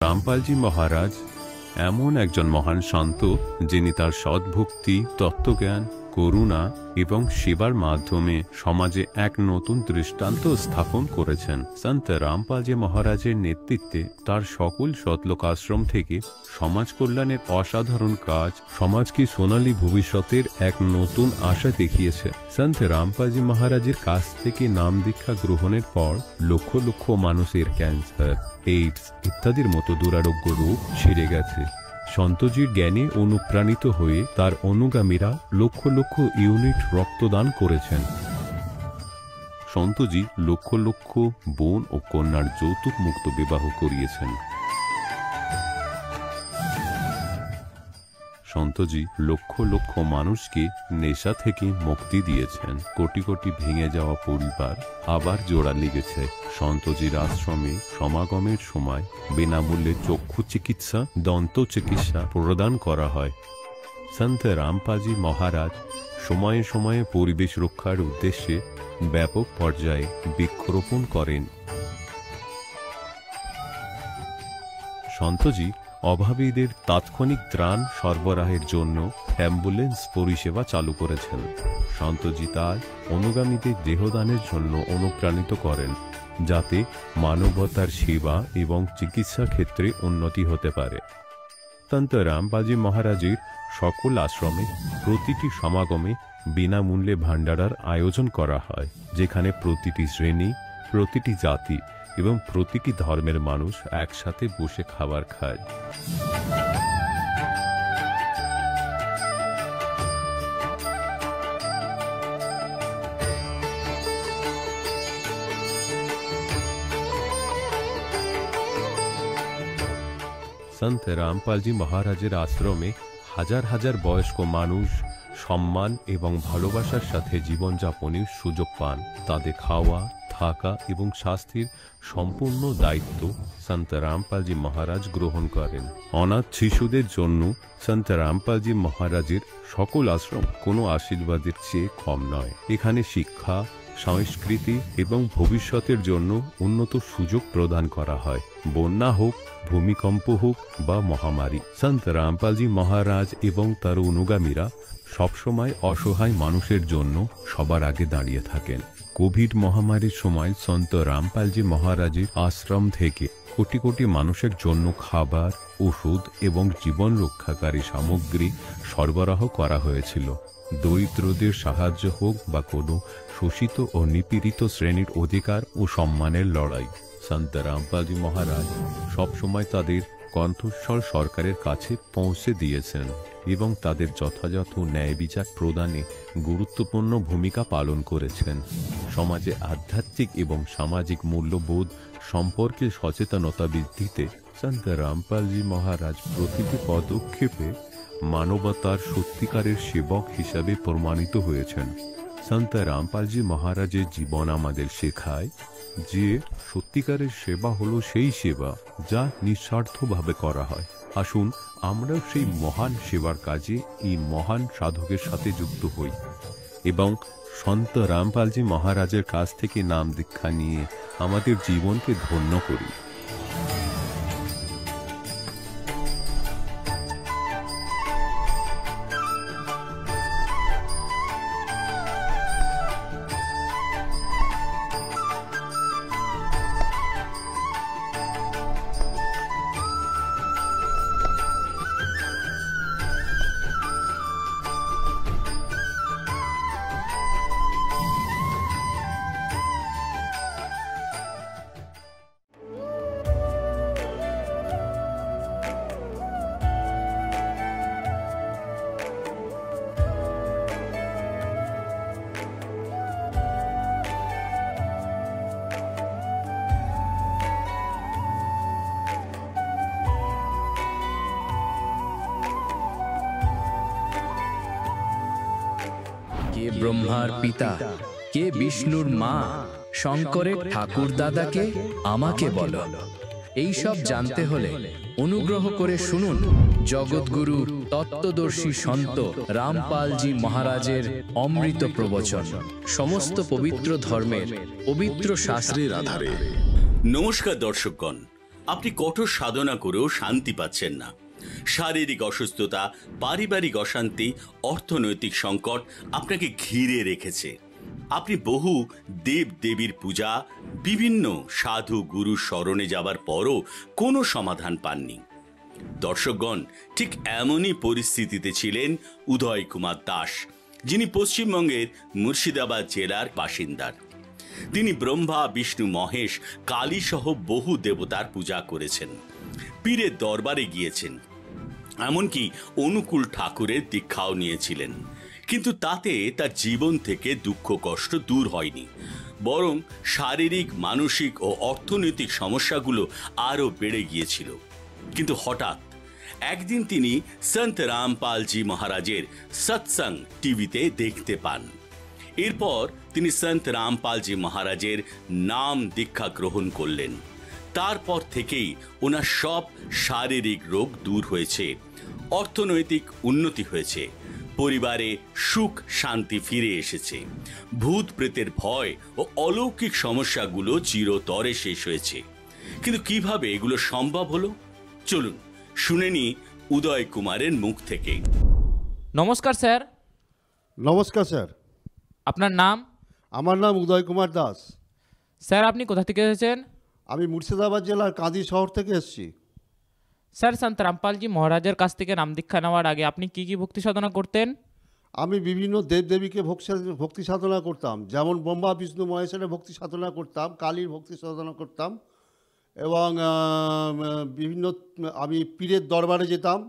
রামপালজি মহারাজ এমন একজন মহান সন্ত যিনি তার সদ্ভক্তি, তত্ত্বজ্ঞান, করুণা এবং সেবার মাধ্যমে সমাজে এক নতুন দৃষ্টান্ত স্থাপন করেছেন। সন্ত রামপালজি মহারাজের নেতৃত্বে তার সকল সতলোক আশ্রম থেকে সমাজ কল্যাণের অসাধারণ কাজ সমাজকে সোনালী ভবিষ্যতের এক নতুন আশা দেখিয়েছে। সন্ত রামপালজি মহারাজের কাছ থেকে নাম দীক্ষা গ্রহণের পর লক্ষ লক্ষ মানুষের ক্যান্সার, এইডস ইত্যাদির মতো দুরারোগ্য রোগ সেরে গেছে। সন্তজির জ্ঞানে অনুপ্রাণিত হয়ে তার অনুগামীরা লক্ষ লক্ষ ইউনিট রক্তদান করেছেন। সন্তজি লক্ষ লক্ষ বোন ও কন্যার যৌতুক মুক্ত বিবাহ করিয়েছেন। সন্তজি লক্ষ লক্ষ মানুষকে নেশা থেকে মুক্তি দিয়েছেন। কোটি কোটি ভেঙে যাওয়া পরিবার আবার জোড়া লেগেছে। সন্তজির আশ্রমে সমাগমের সময় বিনামূল্যে চক্ষু চিকিৎসা, দন্ত চিকিৎসা প্রদান করা হয়। সন্ত রামপালজি মহারাজ সময়ে সময়ে পরিবেশ রক্ষার উদ্দেশ্যে ব্যাপক পর্যায়ে বৃক্ষরোপণ করেন। সন্তজি অভাবীদের তাৎক্ষণিক ত্রাণ সরবরাহের জন্য অ্যাম্বুলেন্স পরিষেবা চালু করেছেন। সন্তজি তার অনুগামীদের দেহদানের জন্য অনুপ্রাণিত করেন, যাতে মানবতার সেবা এবং চিকিৎসা ক্ষেত্রে উন্নতি হতে পারে। সন্ত রামপালজি মহারাজের সকল আশ্রমে প্রতিটি সমাগমে বিনামূল্যে ভান্ডারার আয়োজন করা হয়, যেখানে প্রতিটি শ্রেণী, প্রতিটি জাতি এবং প্রতিটি ধর্মের মানুষ একসাথে বসে খাবার খায়। সন্ত রামপালজি মহারাজের আশ্রমে হাজার হাজার বয়স্ক মানুষ সম্মান এবং ভালোবাসার সাথে জীবনযাপনের সুযোগ পান। তাদের খাওয়া, থাকা এবং স্বাস্থ্যের সম্পূর্ণ দায়িত্ব সন্ত রামপালজি মহারাজ গ্রহণ করেন। অনাথ শিশুদের জন্য সন্ত রামপালজি মহারাজের সকল আশ্রম কোনো আশীর্বাদের চেয়ে কম নয়। এখানে শিক্ষা, সংস্কৃতি এবং ভবিষ্যতের জন্য উন্নত সুযোগ প্রদান করা হয়। বন্যা হোক, ভূমিকম্প হোক বা মহামারী, সন্ত রামপালজি মহারাজ এবং তার অনুগামীরা সবসময় অসহায় মানুষের জন্য সবার আগে দাঁড়িয়ে থাকেন। কোভিড মহামারীর সময় সন্ত রামপালজি মহারাজের আশ্রম থেকে কোটি কোটি মানুষের জন্য খাবার, ওষুধ এবং জীবন রক্ষাকারী সামগ্রী সরবরাহ করা হয়েছিল। দরিদ্রদের সাহায্য হোক বা কোনো শোষিত ও নিপীড়িত শ্রেণীর অধিকার ও সম্মানের লড়াই, সন্ত রামপালজি মহারাজ সবসময় তাদের কণ্ঠস্বর সরকারের কাছে পৌঁছে দিয়েছেন এবং তাদের যথাযথ ন্যায় বিচার প্রদানে গুরুত্বপূর্ণ ভূমিকা পালন করেছেন। সমাজে আধ্যাত্মিক এবং সামাজিক মূল্যবোধ সম্পর্কে সচেতনতা বৃদ্ধিতে সন্ত রামপালজি মহারাজ প্রতিটি পদক্ষেপে মানবতার সত্যিকারের সেবক হিসাবে প্রমাণিত হয়েছেন। সন্ত রামপালজি মহারাজের জীবন আমাদের শেখায় যে সত্যিকারের সেবা হলো সেই সেবা যা নিঃস্বার্থভাবে করা হয়। আসুন আমরাও সেই মহান সেবার কাজে এই মহান সাধকের সাথে যুক্ত হই এবং সন্ত রামপালজি মহারাজের কাছ থেকে নাম দীক্ষা নিয়ে আমাদের জীবনকে ধন্য করি। কে ব্রহ্মার পিতা, কে বিষ্ণুর মা, শঙ্করের ঠাকুর দাদাকে আমাকে বলো। এই সব জানতে হলে অনুগ্রহ করে শুনুন জগৎগুরু তত্ত্বদর্শী সন্ত রামপালজি মহারাজের অমৃত প্রবচন, সমস্ত পবিত্র ধর্মের পবিত্র শাস্ত্রের আধারে। নমস্কার দর্শকগণ, আপনি কঠোর সাধনা করেও শান্তি পাচ্ছেন না। শারীরিক অসুস্থতা, পারিবারিক অশান্তি, অর্থনৈতিক সংকট আপনাকে ঘিরে রেখেছে। আপনি বহু দেব দেবীর পূজা, বিভিন্ন সাধু গুরু স্মরণে যাবার পরও কোনো সমাধান পাননি। দর্শকগণ, ঠিক এমনই পরিস্থিতিতে ছিলেন উদয় কুমার দাস, যিনি পশ্চিমবঙ্গের মুর্শিদাবাদ জেলার বাসিন্দার। তিনি ব্রহ্মা, বিষ্ণু, মহেশ, কালী সহ বহু দেবতার পূজা করেছেন, পীরের দরবারে গিয়েছেন, এমনকি অনুকূল ঠাকুরের দীক্ষাও নিয়েছিলেন। কিন্তু তাতে তার জীবন থেকে দুঃখ কষ্ট দূর হয়নি, বরং শারীরিক, মানসিক ও অর্থনৈতিক সমস্যাগুলো আরও বেড়ে গিয়েছিল। কিন্তু হঠাৎ একদিন তিনি সন্ত রামপালজি মহারাজের সৎসঙ্গ টিভিতে দেখতে পান। এরপর তিনি সন্ত রামপালজি মহারাজের নাম দীক্ষা গ্রহণ করলেন। তারপর থেকেই ওনার সব শারীরিক রোগ দূর হয়েছে, অর্থনৈতিক উন্নতি হয়েছে, পরিবারে সুখ শান্তি ফিরে এসেছে, ভূত প্রেতের ভয় ও অলৌকিক সমস্যাগুলো চিরতরে শেষ হয়েছে। কিন্তু কিভাবে এগুলো সম্ভব হলো, চলুন শুনে নি উদয় কুমারের মুখ থেকে। নমস্কার স্যার। নমস্কার স্যার। আপনার নাম? আমার নাম উদয় কুমার দাস। স্যার আপনি কোথা থেকে এসেছেন? আমি মুর্শিদাবাদ জেলার কাঁদি শহর থেকে এসেছি। স্যার, সন্ত রামপালজি মহারাজের কাছ থেকে নাম দীক্ষা নেওয়ার আগে আপনি কি কি ভক্তি সাধনা করতেন? আমি বিভিন্ন দেবদেবীকে ভক্তি সাধনা করতাম, যেমন ব্রহ্মা, বিষ্ণু, মহেশের ভক্তি সাধনা করতাম, কালীর ভক্তি সাধনা করতাম, এবং বিভিন্ন আমি পীরের দরবারে যেতাম।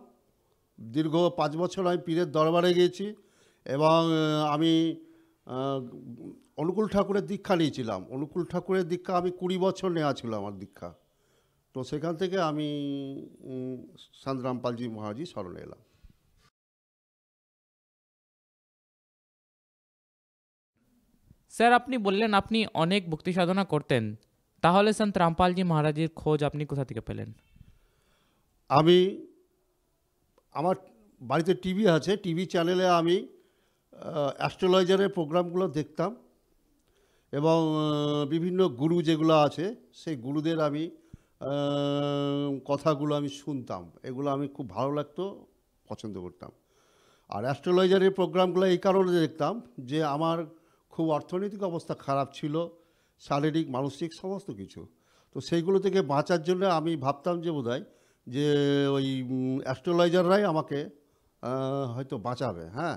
দীর্ঘ 5 বছর আমি পীরের দরবারে গিয়েছি, এবং আমি অনুকূল ঠাকুরের দীক্ষা নিয়েছিলাম। অনুকূল ঠাকুরের দীক্ষা আমি 20 বছর নেওয়া ছিল আমার দীক্ষা। তো সেখান থেকে আমি সন্ত রামপালজি মহারাজি শরণে এলাম। স্যার, আপনি বললেন আপনি অনেক ভক্তি সাধনা করতেন, তাহলে সন্ত রামপালজি মহারাজের খোঁজ আপনি কোথা থেকে পেলেন? আমি আমার বাড়িতে টিভি আছে, টিভি চ্যানেলে আমি অ্যাস্ট্রোলজারের প্রোগ্রামগুলো দেখতাম, এবং বিভিন্ন গুরু যেগুলো আছে সেই গুরুদের আমি কথাগুলো আমি শুনতাম। এগুলো আমি খুব ভালো লাগতো, পছন্দ করতাম। আর অ্যাস্ট্রোলজারের প্রোগ্রামগুলো এই কারণে দেখতাম যে আমার খুব অর্থনৈতিক অবস্থা খারাপ ছিল, শারীরিক মানসিক সমস্ত কিছু। তো সেইগুলো থেকে বাঁচার জন্য আমি ভাবতাম যে বোধহয় যে ওই অ্যাস্ট্রোলজাররাই আমাকে হয়তো বাঁচাবে। হ্যাঁ,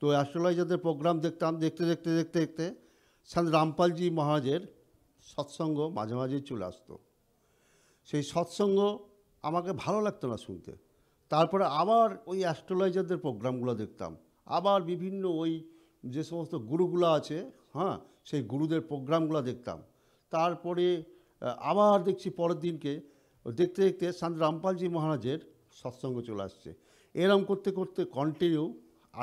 তো অ্যাস্ট্রোলজারদের প্রোগ্রাম দেখতাম। দেখতে দেখতে দেখতে দেখতে সন্ত রামপালজি মহারাজের সৎসঙ্গ মাঝে মাঝেই চলে আসতো। সেই সৎসঙ্গ আমাকে ভালো লাগতো না শুনতে। তারপরে আবার ওই অ্যাস্ট্রোলজারদের প্রোগ্রামগুলো দেখতাম, আবার বিভিন্ন ওই যে সমস্ত গুরুগুলো আছে, হ্যাঁ, সেই গুরুদের প্রোগ্রামগুলো দেখতাম। তারপরে আবার দেখছি পরের দিনকে দেখতে দেখতে সন্ত রামপালজি মহারাজের সৎসঙ্গ চলে আসছে। এরম করতে করতে কন্টিনিউ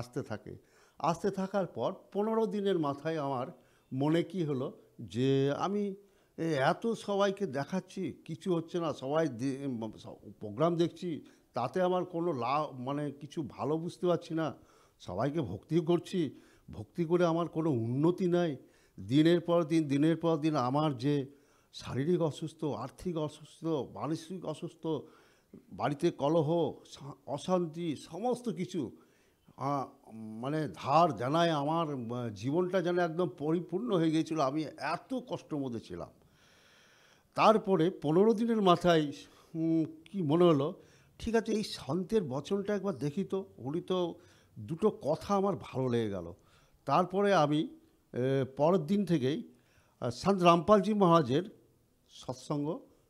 আসতে থাকে। আসতে থাকার পর 15 দিনের মাথায় আমার মনে কি হলো যে আমি এত সবাইকে দেখাচ্ছি, কিছু হচ্ছে না, সবাই প্রোগ্রাম দেখছি, তাতে আমার কোনো লাভ মানে কিছু ভালো বুঝতে পারছি না। সবাইকে ভক্তি করছি, ভক্তি করে আমার কোনো উন্নতি নাই। দিনের পর দিন আমার যে শারীরিক অসুস্থ, আর্থিক অসুস্থ, মানসিক অসুস্থ, বাড়িতে কলহ, অশান্তি, সমস্ত কিছু মানে ধার জানায় আমার জীবনটা যেন একদম পরিপূর্ণ হয়ে গিয়েছিল। আমি এত কষ্টের মধ্যে ছিলাম। তারপরে 15 দিনের মাথায় কি মনে হলো, ঠিক আছে এই সন্তের বচনটা একবার দেখি তো। উনি তো দুটো কথা আমার ভালো লেগে গেল। তারপরে আমি পরের দিন থেকেই সন্ত রামপালজি মহারাজের সৎসঙ্গ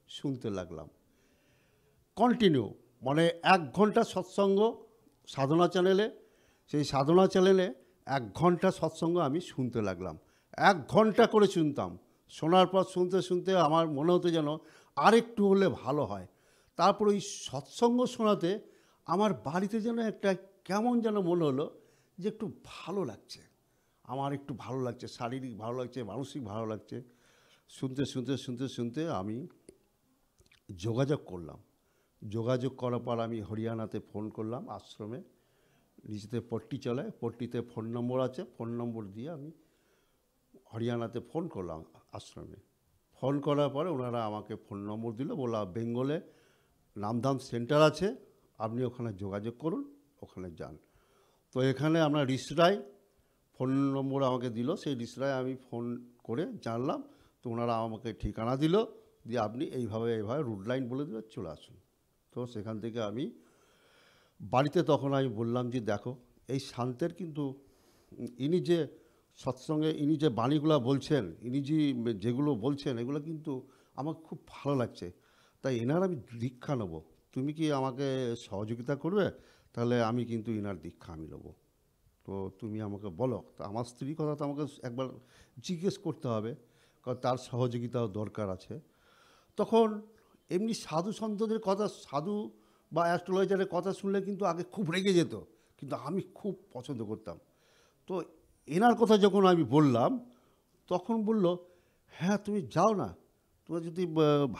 শুনতে লাগলাম কন্টিনিউ। মানে 1 ঘন্টা সৎসঙ্গ সাধনা চ্যানেলে, সেই সাধনা চ্যানেলে 1 ঘন্টা সৎসঙ্গ আমি শুনতে লাগলাম। 1 ঘন্টা করে শুনতাম। শোনার পর শুনতে শুনতে আমার মনে হতো যেন আরেকটু হলে ভালো হয়। তারপর ওই সৎসঙ্গ শোনাতে আমার বাড়িতে যেন একটা কেমন যেন মনে হলো যে একটু ভালো লাগছে, আমার একটু ভালো লাগছে, শারীরিক ভালো লাগছে, মানসিক ভালো লাগছে। শুনতে শুনতে শুনতে শুনতে আমি যোগাযোগ করলাম। যোগাযোগ করার পর আমি হরিয়ানাতে ফোন করলাম, আশ্রমে নিচেতে পট্টি চলে, পট্টিতে ফোন নম্বর আছে, ফোন নম্বর দিয়ে আমি হরিয়ানাতে ফোন করলাম আশ্রমে। ফোন করার পরে ওনারা আমাকে ফোন নম্বর দিল, বললো বেঙ্গলে নামধাম সেন্টার আছে, আপনি ওখানে যোগাযোগ করুন, ওখানে যান। তো এখানে আমরা রিসরায় ফোন নম্বর আমাকে দিল, সেই রিসরায় আমি ফোন করে জানলাম। তো ওনারা আমাকে ঠিকানা দিল, দিয়ে আপনি এইভাবে রুট লাইন বলে দিলে চলে আসুন। তো সেখান থেকে আমি বাড়িতে তখন আমি বললাম যে দেখো, এই শান্তের কিন্তু ইনি যে সৎসঙ্গে ইনি যে বাণীগুলো বলছেন, ইনি যেগুলো বলছেন, এগুলো কিন্তু আমার খুব ভালো লাগছে, তাই এনার আমি দীক্ষা নেবো, তুমি কি আমাকে সহযোগিতা করবে? তাহলে আমি কিন্তু এনার দীক্ষা আমি নেবো। তো তুমি আমাকে বলো। তো আমার স্ত্রীর কথা তো আমাকে একবার জিজ্ঞেস করতে হবে, কারণ তার সহযোগিতাও দরকার আছে। তখন এমনি সাধু সন্তদের কথা, সাধু বা অ্যাস্ট্রোলজারের কথা শুনলে কিন্তু আগে খুব রেগে যেত, কিন্তু আমি খুব পছন্দ করতাম। তো এনার কথা যখন আমি বললাম, তখন বলল হ্যাঁ তুমি যাও না, তোমার যদি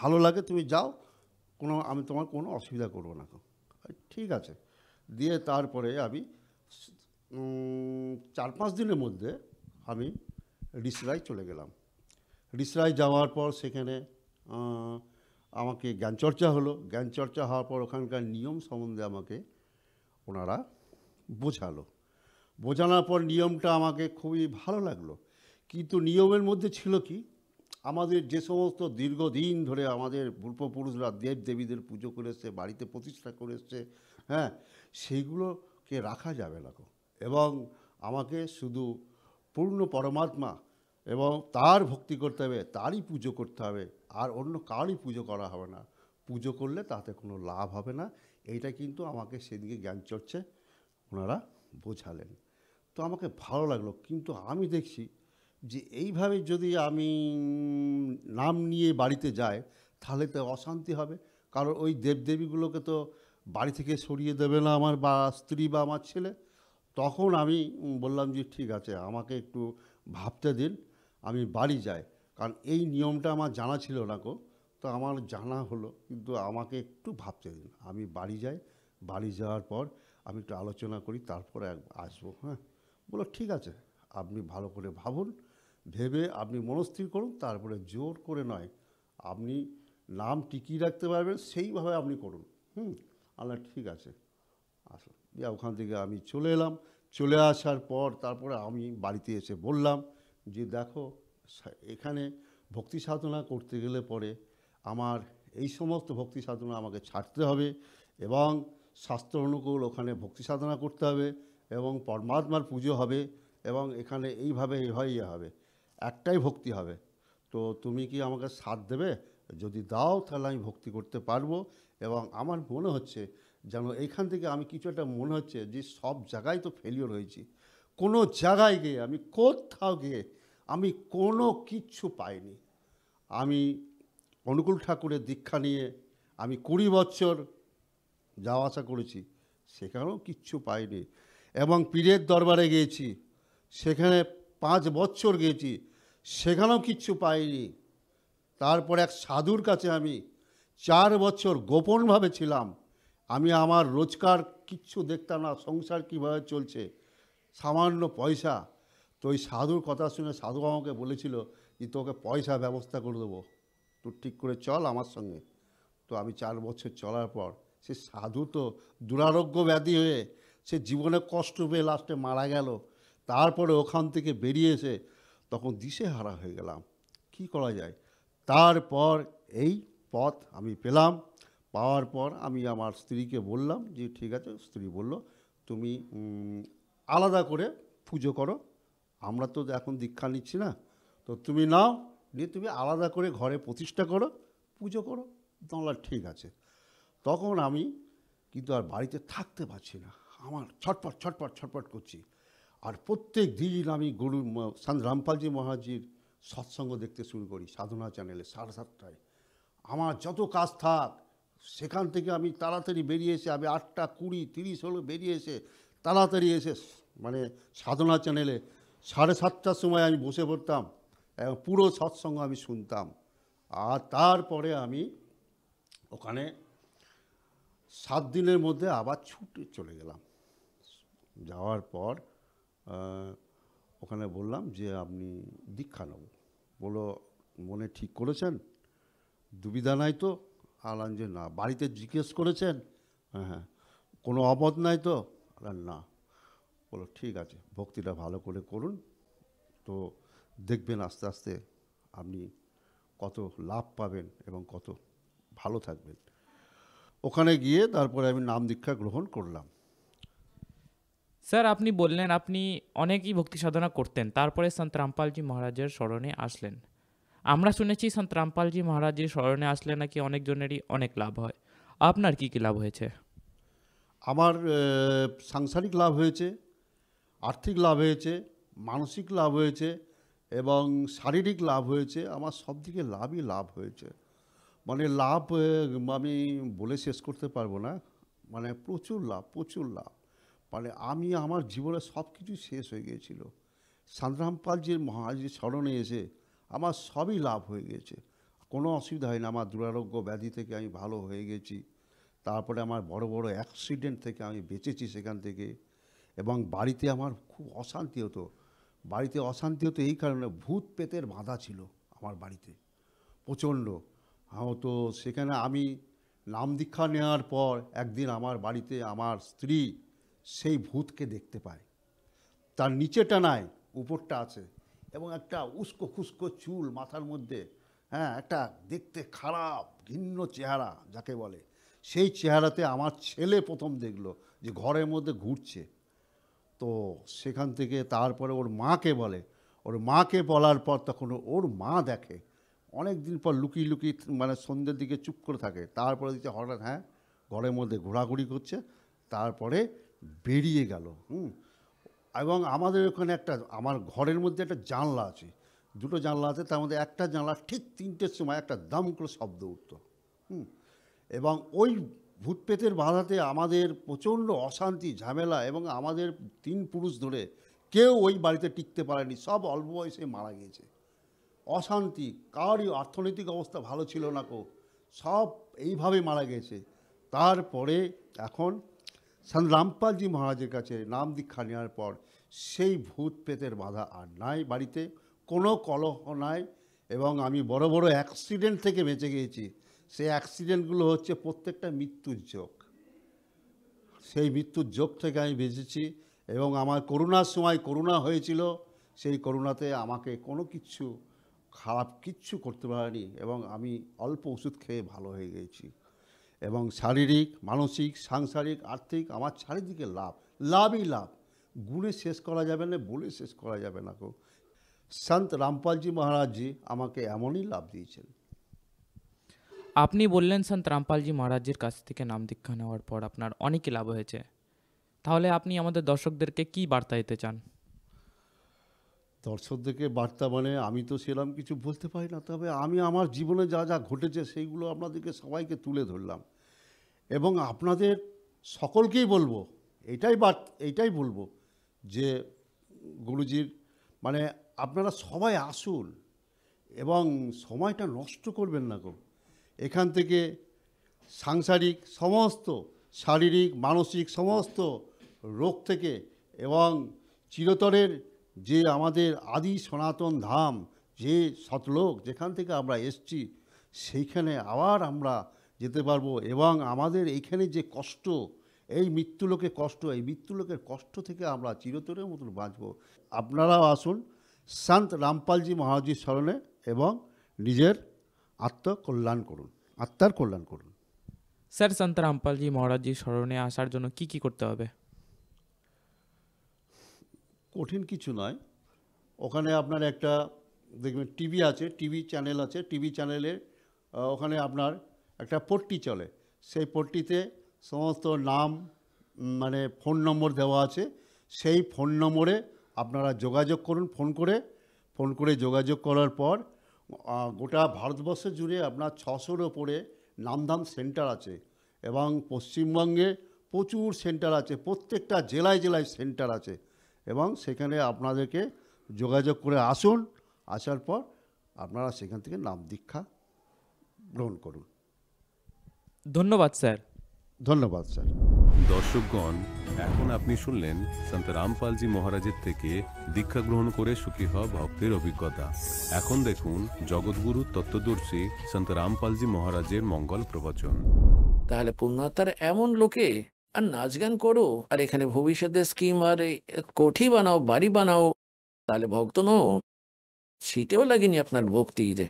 ভালো লাগে তুমি যাও, আমি তোমার কোনো অসুবিধা করবো না। ঠিক আছে। দিয়ে তারপরে আমি 4-5 দিনের মধ্যে আমি রিসরায় চলে গেলাম। রিসরায় যাওয়ার পর সেখানে আমাকে জ্ঞানচর্চা হলো। জ্ঞানচর্চা হওয়ার পর ওখানকার নিয়ম সম্বন্ধে আমাকে ওনারা বোঝানোর পর নিয়মটা আমাকে খুবই ভালো লাগলো। কিন্তু নিয়মের মধ্যে ছিল কি, আমাদের যে সমস্ত দীর্ঘদিন ধরে আমাদের পূর্বপুরুষরা দেব দেবীদের পুজো করে এসছে, বাড়িতে প্রতিষ্ঠা করে এসছে, হ্যাঁ, সেইগুলোকে রাখা যাবে না। এবং আমাকে শুধু পূর্ণ পরমাত্মা এবং তার ভক্তি করতে হবে, তারই পুজো করতে হবে, আর অন্য কারই পুজো করা হবে না। পুজো করলে তাতে কোনো লাভ হবে না। এইটা কিন্তু আমাকে সেদিকে জ্ঞানচর্চে ওনারা বোঝালেন। তো আমাকে ভালো লাগলো। কিন্তু আমি দেখছি যে এইভাবে যদি আমি নাম নিয়ে বাড়িতে যাই, তাহলে তো অশান্তি হবে। কারণ ওই দেবদেবীগুলোকে তো বাড়ি থেকে সরিয়ে দেবে না আমার বা স্ত্রী বা আমার ছেলে। তখন আমি বললাম যে ঠিক আছে, আমাকে একটু ভাবতে দিন, আমি বাড়ি যাই। কারণ এই নিয়মটা আমার জানা ছিল না গো। তো আমার জানা হলো, কিন্তু আমাকে একটু ভাবতে দিন, আমি বাড়ি যাই। বাড়ি যাওয়ার পর আমি একটু আলোচনা করি, তারপরে আসবো। হ্যাঁ, বলো ঠিক আছে, আপনি ভালো করে ভাবুন, ভেবে আপনি মনস্থির করুন, তারপরে জোর করে নয়, আপনি নাম টিকিয়ে রাখতে পারবেন সেইভাবে আপনি করুন। আল্লাহ ঠিক আছে, আসুন। দিয়ে ওখান থেকে আমি চলে এলাম। চলে আসার পর তারপরে আমি বাড়িতে এসে বললাম যে দেখো, এখানে ভক্তি সাধনা করতে গেলে পরে আমার এই সমস্ত ভক্তি সাধনা আমাকে ছাড়তে হবে, এবং শাস্ত্র অনুকূল ওখানে ভক্তি সাধনা করতে হবে, এবং পরমাত্মার পুজো হবে, এবং এখানে এইভাবে হবে, একটাই ভক্তি হবে। তো তুমি কি আমাকে সাথ দেবে? যদি দাও তাহলে আমি ভক্তি করতে পারবো। এবং আমার মনে হচ্ছে যেন এইখান থেকে আমি কিছু একটা মনে হচ্ছে যে সব জায়গায় তো ফেলিওর হয়েছি, কোনো জায়গায় গিয়ে আমি কোথাও গিয়ে আমি কোনো কিচ্ছু পাইনি। আমি অনুকূল ঠাকুরের দীক্ষা নিয়ে আমি 20 বছর যাওয়া আসা করেছি, সেখানেও কিচ্ছু পাইনি। এবং পীরের দরবারে গিয়েছি, সেখানে 5 বছর গিয়েছি, সেখানেও কিচ্ছু পাইনি। তারপর এক সাধুর কাছে আমি 4 বছর গোপনভাবে ছিলাম। আমি আমার রোজগার কিচ্ছু দেখতাম না, সংসার কীভাবে চলছে, সামান্য পয়সা। তো ওই সাধুর কথা শুনে সাধু আমাকে বলেছিল যে তোকে পয়সা ব্যবস্থা করে দেবো, তুই ঠিক করে চল আমার সঙ্গে। তো আমি 4 বছর চলার পর সে সাধু তো দুরারোগ্য ব্যাধি হয়ে সে জীবনে কষ্ট পেয়ে লাস্টে মারা গেল। তারপরে ওখান থেকে বেরিয়ে এসে তখন দিশেহারা হয়ে গেলাম, কি করা যায়। তারপর এই পথ আমি পেলাম। পাওয়ার পর আমি আমার স্ত্রীকে বললাম যে ঠিক আছে। স্ত্রী বলল তুমি আলাদা করে পুজো করো, আমরা তো এখন দীক্ষা নিচ্ছি না, তো তুমি নাও, নিয়ে তুমি আলাদা করে ঘরে প্রতিষ্ঠা করো, পুজো করো। তাহলে ঠিক আছে। তখন আমি কিন্তু আর বাড়িতে থাকতে পারছি না, আমার ছটপট ছটপট ছটপট করছি। আর প্রত্যেক দিন আমি গুরু সন্ত রামপালজি মহারাজজির সৎসঙ্গ দেখতে শুরু করি সাধনা চ্যানেলে 7:30টায়। আমার যত কাজ থাক সেখান থেকে আমি তাড়াতাড়ি বেরিয়ে এসে, আমি 8টা 20, 30 হলো বেরিয়ে এসে তাড়াতাড়ি এসে মানে সাধনা চ্যানেলে 7:30টার সময় আমি বসে পড়তাম এবং পুরো সৎসঙ্গ আমি শুনতাম। আর তারপরে আমি ওখানে 7 দিনের মধ্যে আবার ছুটে চলে গেলাম। যাওয়ার পর ওখানে বললাম যে আপনি দীক্ষা নেব। বললো মনে ঠিক করেছেন? দুবিধা নাই তো? আলান যে না। বাড়িতে জিজ্ঞেস করেছেন? হ্যাঁ হ্যাঁ। কোনো অবধ নাই তো? আলান না। বলো ঠিক আছে, ভক্তিটা ভালো করে করুন, তো দেখবেন আস্তে আস্তে আপনি কত লাভ পাবেন এবং কত ভালো থাকবেন। ওখানে গিয়ে তারপরে আমি নাম দীক্ষা গ্রহণ করলাম। স্যার আপনি বললেন আপনি অনেকই ভক্তি সাধনা করতেন, তারপরে সন্ত রামপালজি মহারাজের স্মরণে আসলেন। আমরা শুনেছি সন্ত রামপালজি মহারাজের স্মরণে আসলে নাকি অনেকজনেরই অনেক লাভ হয়। আপনার কি কি লাভ হয়েছে? আমার সাংসারিক লাভ হয়েছে, আর্থিক লাভ হয়েছে, মানসিক লাভ হয়েছে এবং শারীরিক লাভ হয়েছে। আমার সব দিকে লাভই লাভ হয়েছে। মানে লাভ আমি বলে শেষ করতে পারবো না। মানে প্রচুর লাভ, প্রচুর লাভ। মানে আমি আমার জীবনে সব কিছু শেষ হয়ে গিয়েছিল, সন্তরামপালজির মহারাজের স্মরণে এসে আমার সবই লাভ হয়ে গেছে। কোনো অসুবিধা হয় না। আমার দুরারোগ্য ব্যাধি থেকে আমি ভালো হয়ে গেছি। তারপরে আমার বড় বড় অ্যাক্সিডেন্ট থেকে আমি বেঁচেছি সেখান থেকে। এবং বাড়িতে আমার খুব অশান্তি হতো। বাড়িতে অশান্তি হতো এই কারণে, ভূত পেতের বাঁধা ছিল আমার বাড়িতে প্রচণ্ড। তো সেখানে আমি নাম দীক্ষা নেওয়ার পর একদিন আমার বাড়িতে আমার স্ত্রী সেই ভূতকে দেখতে পায়। তার নিচেটা নাই, উপরটা আছে, এবং একটা উস্কো খুস্কো চুল মাথার মধ্যে, হ্যাঁ, একটা দেখতে খারাপ ঘৃণ্য চেহারা যাকে বলে, সেই চেহারাতে আমার ছেলে প্রথম দেখলো যে ঘরের মধ্যে ঘুরছে। তো সেখান থেকে তারপরে ওর মাকে বলে, ওর মাকে বলার পর তখন ওর মা দেখে অনেক দিন পর লুকিয়ে লুকিয়ে, মানে সন্ধ্যের দিকে চুপ করে থাকে, তারপরে দিচ্ছে হঠাৎ হ্যাঁ ঘরের মধ্যে ঘোরাঘুরি করছে, তারপরে বেরিয়ে গেল। এবং আমাদের ওখানে আমার ঘরের মধ্যে একটা জানলা আছে, দুটো জানলা আছে, তার মধ্যে একটা জানলা ঠিক 3টের সময় একটা দাম করে শব্দ উঠত। এবং ওই ভূতপ্রেতের বাধাতে আমাদের প্রচণ্ড অশান্তি ঝামেলা, এবং আমাদের 3 পুরুষ ধরে কেউ ওই বাড়িতে টিকতে পারেনি, সব অল্প বয়সে মারা গিয়েছে। অশান্তি, কারই অর্থনৈতিক অবস্থা ভালো ছিল না, সব এইভাবে মারা গেছে। তারপরে এখন সন্ত রামপালজি মহারাজের কাছে নাম দীক্ষা নেওয়ার পর সেই ভূত প্রেতের বাধা আর নাই, বাড়িতে কোনো কলহ নাই, এবং আমি বড় বড় অ্যাক্সিডেন্ট থেকে বেঁচে গিয়েছি। সেই অ্যাক্সিডেন্টগুলো হচ্ছে প্রত্যেকটা মৃত্যুর যোগ। সেই মৃত্যুর যোগ থেকে আমি বেঁচেছি। এবং আমার করোনার সময় করোনা হয়েছিল, সেই করোনাতে আমাকে কোনো কিচ্ছু খারাপ কিচ্ছু করতে পারেনি, এবং আমি অল্প ওষুধ খেয়ে ভালো হয়ে গেছি। এবং শারীরিক, মানসিক, সাংসারিক, আর্থিক আমার চারিদিকে লাভ, লাভই লাভ। গুণে শেষ করা যাবে না, বলে শেষ করা যাবে না। সন্ত রামপালজি মহারাজজি আমাকে এমনই লাভ দিয়েছেন। আপনি বললেন সন্ত রামপালজি মহারাজের কাছ থেকে নাম দীক্ষা নেওয়ার পর আপনার অনেকই লাভ হয়েছে। তাহলে আপনি আমাদের দর্শকদেরকে কি বার্তা দিতে চান? দর্শকদেরকে বার্তা মানে আমি তো সেরকম কিছু বলতে পারি না, তবে আমি আমার জীবনে যা যা ঘটেছে সেইগুলো আপনাদেরকে সবাইকে তুলে ধরলাম। এবং আপনাদের সকলকেই বলবো, এইটাই বলবো যে গুরুজির মানে আপনারা সবাই আসুন এবং সময়টা নষ্ট করবেন না। এখান থেকে সাংসারিক সমস্ত, শারীরিক, মানসিক সমস্ত রোগ থেকে, এবং চিরতরের যে আমাদের আদি সনাতন ধাম, যে সতলোক যেখান থেকে আমরা এসছি, সেইখানে আবার আমরা যেতে পারবো। এবং আমাদের এইখানে যে কষ্ট, এই মৃত্যুলোকে কষ্ট, এই মৃত্যুলোকের কষ্ট থেকে আমরা চিরতরের মতন বাঁচবো। আপনারাও আসুন সন্ত রামপালজি মহারাজের স্মরণে এবং নিজের আত্মার কল্যাণ করুন। স্যার সন্ত রামপালজি মহারাজজির স্মরণে আসার জন্য কি কি করতে হবে? কঠিন কিছু নয়। ওখানে আপনার একটা দেখবেন টিভি আছে, টিভি চ্যানেল আছে, টিভি চ্যানেলে ওখানে আপনার একটা পট্টি চলে, সেই পট্টিতে সমস্ত নাম, মানে ফোন নম্বর দেওয়া আছে। সেই ফোন নম্বরে আপনারা যোগাযোগ করুন, ফোন করে যোগাযোগ করার পর গোটা ভারতবর্ষ জুড়ে আপনার 600-র ওপরে নামধাম সেন্টার আছে, এবং পশ্চিমবঙ্গে প্রচুর সেন্টার আছে, প্রত্যেকটা জেলায় জেলায় সেন্টার আছে। এবং সেখানে আপনাদেরকে যোগাযোগ করে আসুন, আসার পর আপনারা সেখান থেকে নাম দীক্ষা গ্রহণ করুন। ধন্যবাদ স্যার। ধন্যবাদ স্যার। দর্শকগণ, এখন আপনি শুনলেন সন্ত রামপালজি মহারাজের থেকে দীক্ষা গ্রহণ করে সুখী হওয়া ভক্তের অভিজ্ঞতা। এখন দেখুন জগৎগুরু তত্ত্বদর্শী সন্ত রামপালজি মহারাজের মঙ্গল প্রবচন। তাহলে পুণ্যাত্মার এমন লোকে আর নাচ গান করো, আর এখানে ভবিষ্যতের স্কিম আর এই কোঠি বানাও, বাড়ি বানাও, তাহলে ভক্ত নও? ছিটেও লাগেনি আপনার ভক্তির।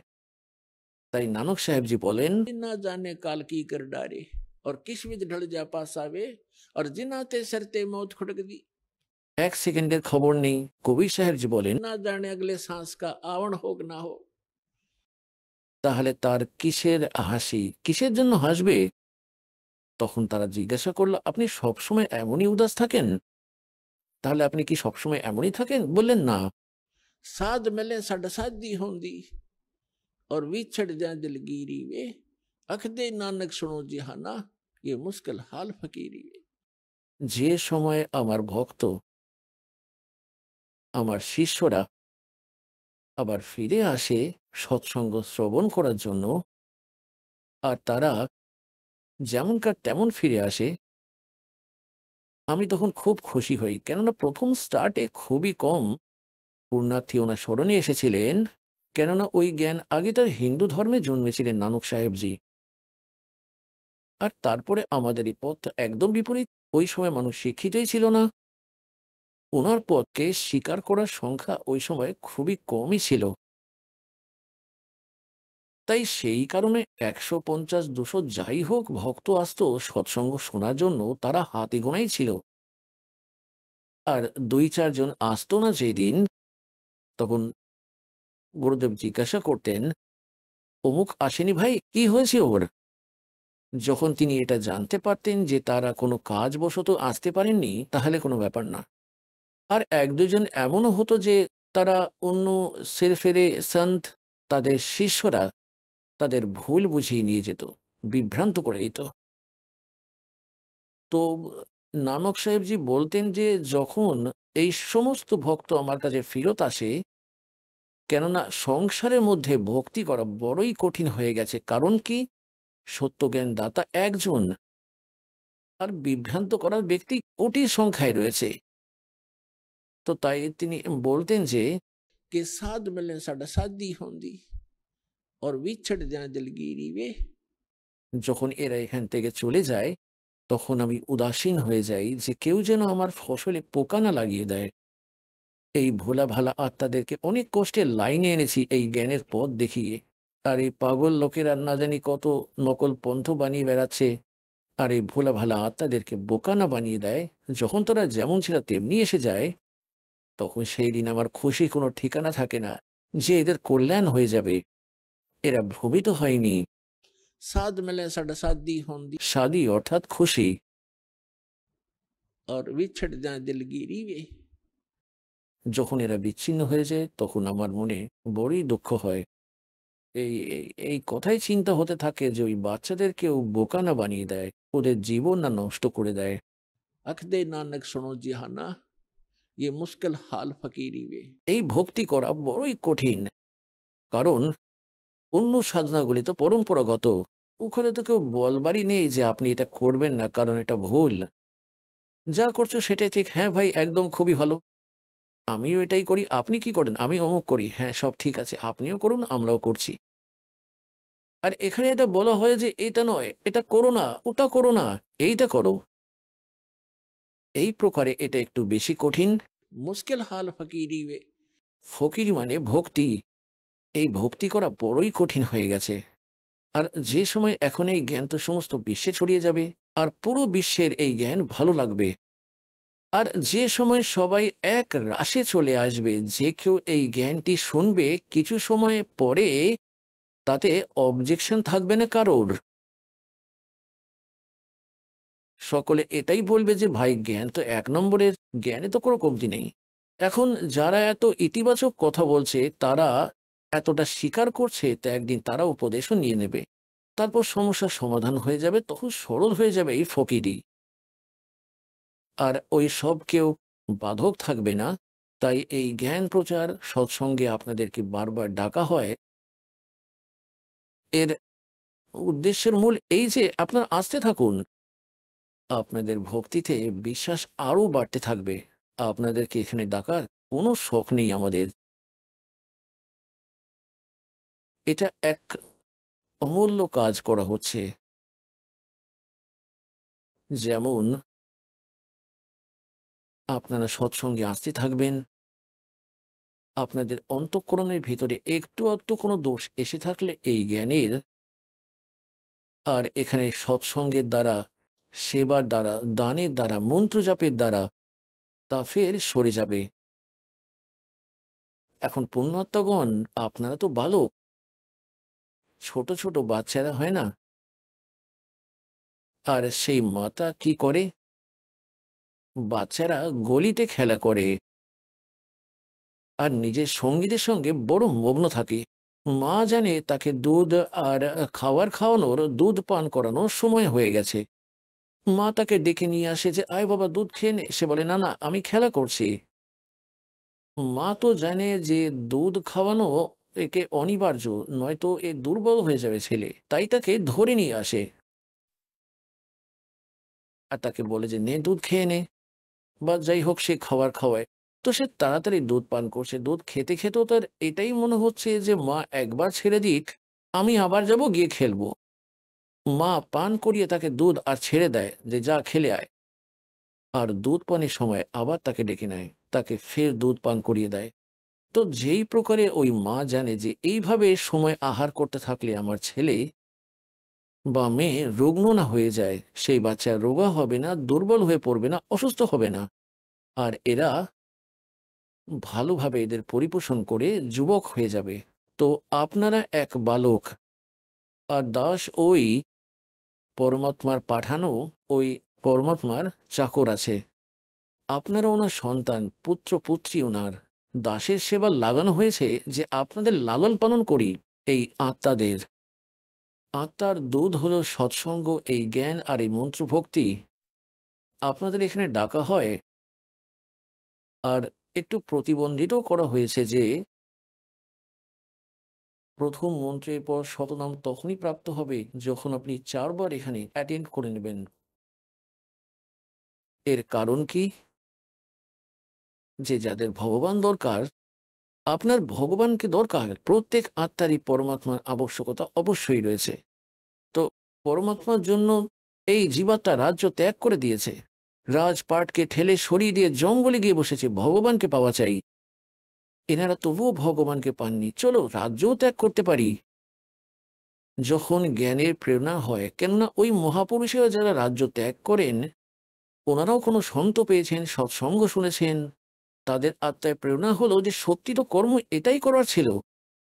তাই নানক সাহেবজি বলেন, না জানে কাল কি কর ডারে और किस विध ढल जा पास आवे और जिनाते सरते मौत खुटक दी। এক সেকেন্ডের খবর নেই। কবি সাহেবজি বলেন, না জানে আগলে सांस का आवण হোক না হোক। তাহলে তার কিসের হাসি, কিসের জন্য হাসবে? তখন তারা জিজ্ঞাসা করলো, আপনি সবসময় এমনই উদাস থাকেন? তাহলে আপনি কি সবসময় এমনই থাকেন? বললেন না। সাদ মেলে সাডা সাদি হন্দি और विछड़ जाए दिलगीरी वे अखदे नानक सुनो जिहाना ये मुश्किल हाल फकीरी वे। যে সময় আমার ভক্ত, আমার শিষ্যরা আবার ফিরে আসে সৎসঙ্গ শ্রবণ করার জন্য, আর তারা যেমনকার তেমন ফিরে আসে, আমি তখন খুব খুশি হই। কেননা প্রথম স্টার্টে খুবই কম পুণ্যার্থী ওনার স্মরণে এসেছিলেন। কেননা ওই জ্ঞান আগে তার হিন্দু ধর্মে জন্মেছিলেন নানক সাহেবজি। আর তারপরে আমাদের এই পথ একদম বিপরীত। ওই সময় মানুষ শিক্ষিতই ছিল না। ওনার পথকে স্বীকার করার সংখ্যা ওই সময় খুবই কমই ছিল। তাই সেই কারণে 150-200 যাই হোক ভক্ত আসতো সৎসঙ্গ শোনার জন্য, তারা হাতে গোনাই ছিল। আর 2-4 জন আসতো না যেদিন, তখন গুরুদেব জিজ্ঞাসা করতেন, অমুক আসেনি ভাই, কি হয়েছে ওর? যখন তিনি এটা জানতে পারতেন যে তারা কোনো কাজবশত আসতে পারেননি, তাহলে কোনো ব্যাপার না। আর 1-2 জন এমনও হতো যে তারা অন্য সেরফেরে সন্ত, তাদের শিষ্যরা তাদের ভুল বুঝিয়ে নিয়ে যেত, বিভ্রান্ত করে দিত। তো নানক সাহেবজি বলতেন যে যখন এই সমস্ত ভক্ত আমার কাছে ফেরত আসে, কেননা সংসারের মধ্যে ভক্তি করা বড়ই কঠিন হয়ে গেছে। কারণ কি? সত্যজ্ঞান দাতা একজন, আর বিভ্রান্ত করার ব্যক্তি কোটি সংখ্যায় রয়েছে। তো তাই তিনি বলতেন যে কে সাদ মিলে সাডা সাদি হন্দি और विछड़ जाए दिलगीरी वे। যখন এরা এখান থেকে চলে যায়, তখন আমি উদাসীন হয়ে যাই যে কেউ যেন আমার ফসলে পোকা না লাগিয়ে দেয়। এই ভোলা ভালা আত্মাদেরকে অনেক কষ্টে লাইনে এনেছি এই জ্ঞানের পথ দেখিয়ে, আর এই পাগল লোকেরা না জানি কত নকল পন্থ বানিয়ে বেড়াচ্ছে। আর এই ভোলা ভালা আত্মাদেরকে বোকা না বানিয়ে দেয়, যখন তারা যেমন ছিল তেমনি এসে যায়, তখন সেই দিন আমার খুশি কোনো ঠিকানা থাকে না যে এদের কল্যাণ হয়ে যাবে। এরা ভ্রমিত হয়নি। সাদ মেলে সাডা সাদি হন্দি, সাদি অর্থাৎ খুশি, আর বিছড় যায় দিলগিরি वे। যখন এরা বিচ্ছিন্ন হয়ে যায়, তখন আমার মনে বড়ই দুঃখ হয়। এই এই- এই কথাই চিন্তা হতে থাকে যে ওই বাচ্চাদেরকেও বোকা না বানিয়ে দেয়, ওদের জীবন না নষ্ট করে দেয়। আখদে নানক শোনো জিহানা ये मुश्किल हाल फकीरी वे। এই ভক্তি করা বড়ই কঠিন। কারণ অন্য সাধনাগুলি তো পরম্পরাগত, ওখানে তো কেউ বলবারই নেই যে আপনি এটা করবেন না, কারণ এটা ভুল। যা করছো সেটাই ঠিক। হ্যাঁ ভাই, একদম খুবই ভালো, আমিও এটাই করি। আপনি কি করেন? আমি অমুক করি। হ্যাঁ, সব ঠিক আছে, আপনিও করুন, আমরাও করছি। আর এখানে এটা বলা হয় যে এটা নয়, এটা করো না, ওটা করো না, এইটা করো। এই প্রকারে এটা একটু বেশি কঠিন। মুশকিল হাল ফকিরি वे। ফকিরি মানে ভক্তি। এই ভক্তি করা বড়ই কঠিন হয়ে গেছে। আর যে সময় এখন এই জ্ঞান তো সমস্ত বিশ্বে ছড়িয়ে যাবে, আর পুরো বিশ্বের এই জ্ঞান ভালো লাগবে। আর যে সময় সবাই এক রাশে চলে আসবে, যে কেউ এই জ্ঞানটি শুনবে, কিছু সময় পরে তাতে অবজেকশন থাকবে না কারোর। সকলে এটাই বলবে যে ভাই জ্ঞান তো 1 নম্বরের, জ্ঞানে তো কোনো কমতি নেই। এখন যারা এত ইতিবাচক কথা বলছে, তারা এতটা স্বীকার করছে, তো একদিন তারা উপদেশও নিয়ে নেবে। তারপর সমস্যার সমাধান হয়ে যাবে, তখন সরল হয়ে যাবে এই ফকিরি। আর ওই সব কেউ বাধক থাকবে না। তাই এই জ্ঞান প্রচার সৎসঙ্গে আপনাদেরকে বারবার ডাকা হয়। এর উদ্দেশ্যের মূল এই যে আপনারা আসতে থাকুন, আপনাদের ভক্তিতে বিশ্বাস আরো বাড়তে থাকবে। আপনাদেরকে এখানে ডাকার কোনো শখ নেই আমাদের। এটা এক অমূল্য কাজ করা হচ্ছে। যেমন আপনারা সৎসঙ্গে আসতে থাকবেন, আপনাদের অন্তঃকরণের ভিতরে একটু আধটু কোনো দোষ এসে থাকলে এই জ্ঞানের আর এখানে সৎসঙ্গের দ্বারা, সেবার দ্বারা, দানের দ্বারা, মন্ত্র জাপের দ্বারা তা ফের সরে যাবে। এখন পুণ্যাত্মাগণ, আপনারা তো বালক, ছোট ছোট বাচ্চারা হয় না? আর সেই মাতা কি করে? বাচ্চারা গলিতে খেলা করে আর নিজের সঙ্গীদের সঙ্গে বড় মগ্ন থাকে। মা জানে তাকে দুধ আর খাবার খাওয়ানোর, দুধ পান করানোর সময় হয়ে গেছে। মা তাকে ডেকে নিয়ে আসে যে, আয় বাবা দুধ খেয়ে নে। সে বলে, না না, আমি খেলা করছি। মা তো জানে যে দুধ খাওয়ানো একে অনিবার্য, নয়তো এ দুর্বল হয়ে যাবে ছেলে। তাই তাকে ধরে নিয়ে আসে আর তাকে বলে যে, নে দুধ খেয়ে নে, বা যাই হোক সে খাবার খাওয়ায়। তো সে তাড়াতাড়ি দুধ পান করছে। দুধ খেতে খেতেও তার এটাই মনে হচ্ছে যে মা একবার ছেড়ে দিক, আমি আবার যাব গিয়ে খেলবো। মা পান করিয়ে তাকে দুধ আর ছেড়ে দেয় যে যা খেলে আয়। আর দুধ পানের সময় আবার তাকে ডেকে নেয়, তাকে ফের দুধ পান করিয়ে দেয়। তো যেই প্রকারে ওই মা জানে যে এইভাবে সময় আহার করতে থাকলে আমার ছেলে বা মেয়ে রুগ্ন না হয়ে যায়, সেই বাচ্চা রোগা হবে না, দুর্বল হয়ে পড়বে না, অসুস্থ হবে না, আর এরা ভালোভাবে এদের পরিপোষণ করে যুবক হয়ে যাবে। তো আপনারা এক বালক, আর দাস ওই পরমাত্মার পাঠানো, ওই পরমাত্মার চাকর আছে। আপনারা ওনার সন্তান, পুত্র পুত্রী ওনার। দাসের সেবা লাগানো হয়েছে যে আপনাদের লালন পালন করি এই আত্মাদের। আত্মার দুধ হলো সৎসঙ্গ, এই জ্ঞান আর এই মন্ত্রভক্তি। আপনাদের এখানে ডাকা হয় আর একটু প্রতিবন্ধিতও করা হয়েছে যে প্রথম মন্ত্রের পর শতনাম তখনই প্রাপ্ত হবে যখন আপনি 4 বার এখানে অ্যাটেন্ড করে নেবেন। এর কারণ কি? যে যাদের ভগবান দরকার, আপনার ভগবানকে দরকার, প্রত্যেক আত্মারই পরমাত্মার আবশ্যকতা অবশ্যই রয়েছে। তো পরমাত্মার জন্য এই জীবাত্মা রাজ্য ত্যাগ করে দিয়েছে, রাজপাটকে ঠেলে সরিয়ে দিয়ে জঙ্গলে গিয়ে বসেছে, ভগবানকে পাওয়া চাই। এনারা তবুও ভগবানকে পাননি, চলো রাজ্যও ত্যাগ করতে পারি। যখন জ্ঞানের প্রেরণা হয়, কেননা ওই মহাপুরুষেরা যারা রাজ্য ত্যাগ করেন, ওনারাও কোনো সন্ত পেয়েছেন, সৎসঙ্গ শুনেছেন, তাদের আত্মায় প্রেরণা হলো যে সত্যি তো কর্ম এটাই করার ছিল।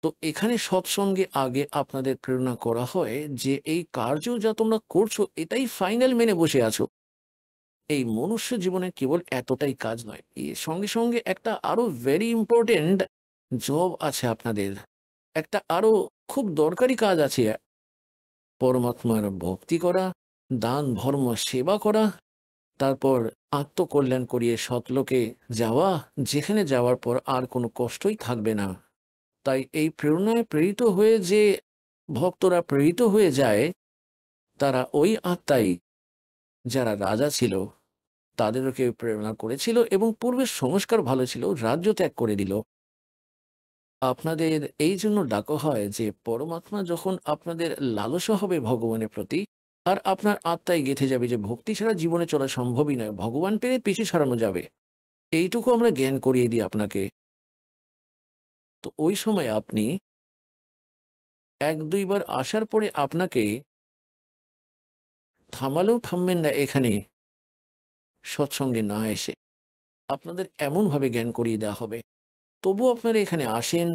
তো এখানে সৎসঙ্গে আগে আপনাদের প্রেরণা করা হয় যে এই কার্য যা তোমরা করছো এটাই ফাইনাল মেনে বসে আছো। এই মনুষ্য জীবনে কেবল এতটাই কাজ নয়, এর সঙ্গে সঙ্গে একটা আরো ভেরি ইম্পর্টেন্ট জব আছে আপনাদের। একটা আরো খুব দরকারি কাজ আছে, পরমাত্মার ভক্তি করা, দান ধর্ম সেবা করা, তারপর আত্মকল্যাণ করিয়ে সৎলোকে যাওয়া, যেখানে যাওয়ার পর আর কোনো কষ্টই থাকবে না। তাই এই প্রেরণায় প্রেরিত হয়ে যে ভক্তরা প্রেরিত হয়ে যায়, তারা ওই আত্মাই যারা রাজা ছিল তাদেরকে প্রেরণা করেছিল এবং পূর্বের সংস্কার ভালো ছিল, রাজ্য ত্যাগ করে দিল। আপনাদের এই জন্য ডাকা হয় যে পরমাত্মা যখন আপনাদের লালসা হবে ভগবানের প্রতি, আর আপনার আত্মায় গেঁথে যাবে যে ভক্তি ছাড়া জীবনে চলা সম্ভবই নয়, ভগবান পেরে পিছু ছাড়ানো যাবে, এইটুকু আমরা জ্ঞান করিয়ে দিই আপনাকে। তো ওই সময় আপনি 1-2 বার আসার পরে আপনাকে থামালেও থামবেন না এখানে সৎসঙ্গে না এসে। আপনাদের এমনভাবে জ্ঞান করিয়ে দেওয়া হবে। তবু আপনারা এখানে আসেন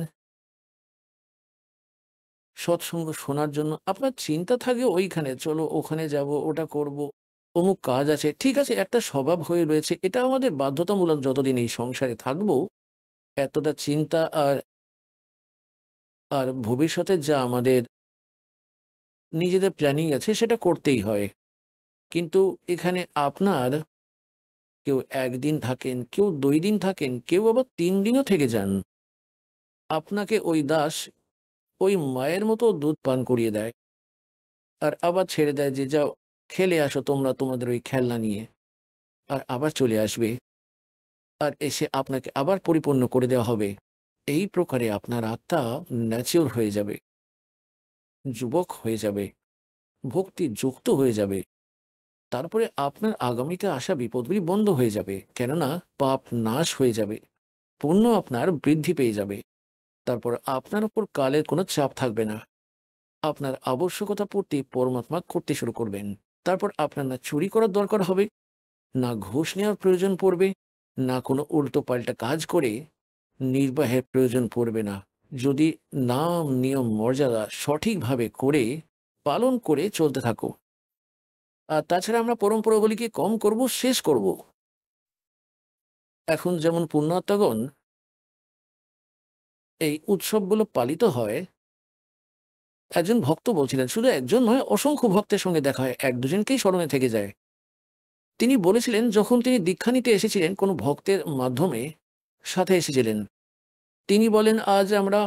সৎসঙ্গ শোনার জন্য। আপনার চিন্তা থাকে ওইখানে, চলো ওখানে যাব, ওটা করব, অমুক কাজ আছে। ঠিক আছে, একটা স্বভাব হয়ে রয়েছে, এটা আমাদের বাধ্যতামূলক যতদিন এই সংসারে থাকবো। এতটা চিন্তা আর আর ভবিষ্যতে যা আমাদের নিজেদের প্ল্যানিং আছে সেটা করতেই হয়। কিন্তু এখানে আপনার কেউ 1 দিন থাকেন, কেউ 2 দিন থাকেন, কেউ আবার 3 দিনও থেকে যান। আপনাকে ওই দাস ওই মায়ের মতো দুধ পান করিয়ে দেয় আর আবার ছেড়ে দেয় যে যাও খেলে আসো তোমরা তোমাদের ওই খেলনা নিয়ে, আর আবার চলে আসবে, আর এসে আপনাকে আবার পরিপূর্ণ করে দেওয়া হবে। এই প্রকারে আপনার আত্মা ম্যাচিওর হয়ে যাবে, যুবক হয়ে যাবে, ভক্তি যুক্ত হয়ে যাবে। তারপরে আপনার আগামীতে আসা বিপদগুলি বন্ধ হয়ে যাবে, কেননা পাপ নাশ হয়ে যাবে, পুণ্য আপনার বৃদ্ধি পেয়ে যাবে। তারপর আপনার উপর কালের কোনো চাপ থাকবে না। আপনার আবশ্যকতা পূর্তি পরমাত্মা করতে শুরু করবেন। তারপর আপনার না চুরি করার দরকার হবে, না ঘুষ নেওয়ার প্রয়োজন পড়বে, না কোনো উল্টো পাল্টা কাজ করে নির্বাহের প্রয়োজন পড়বে না, যদি নাম নিয়ম মর্যাদা সঠিকভাবে করে পালন করে চলতে থাকো। আর তাছাড়া আমরা পরম্পরাগুলিকে কম করব, শেষ করব। এখন যেমন পুণ্যাত্মাগণ এই উৎসবগুলো পালিত হয়, একজন ভক্ত বলছিলেন, শুধু একজন নয়, অসংখ্য ভক্তের সঙ্গে দেখা হয়, এক দুজনকেই স্মরণে থেকে যায়। তিনি বলেছিলেন যখন তিনি দীক্ষা নিতে এসেছিলেন কোনো ভক্তের মাধ্যমে সাথে এসেছিলেন, তিনি বলেন আজ আমরা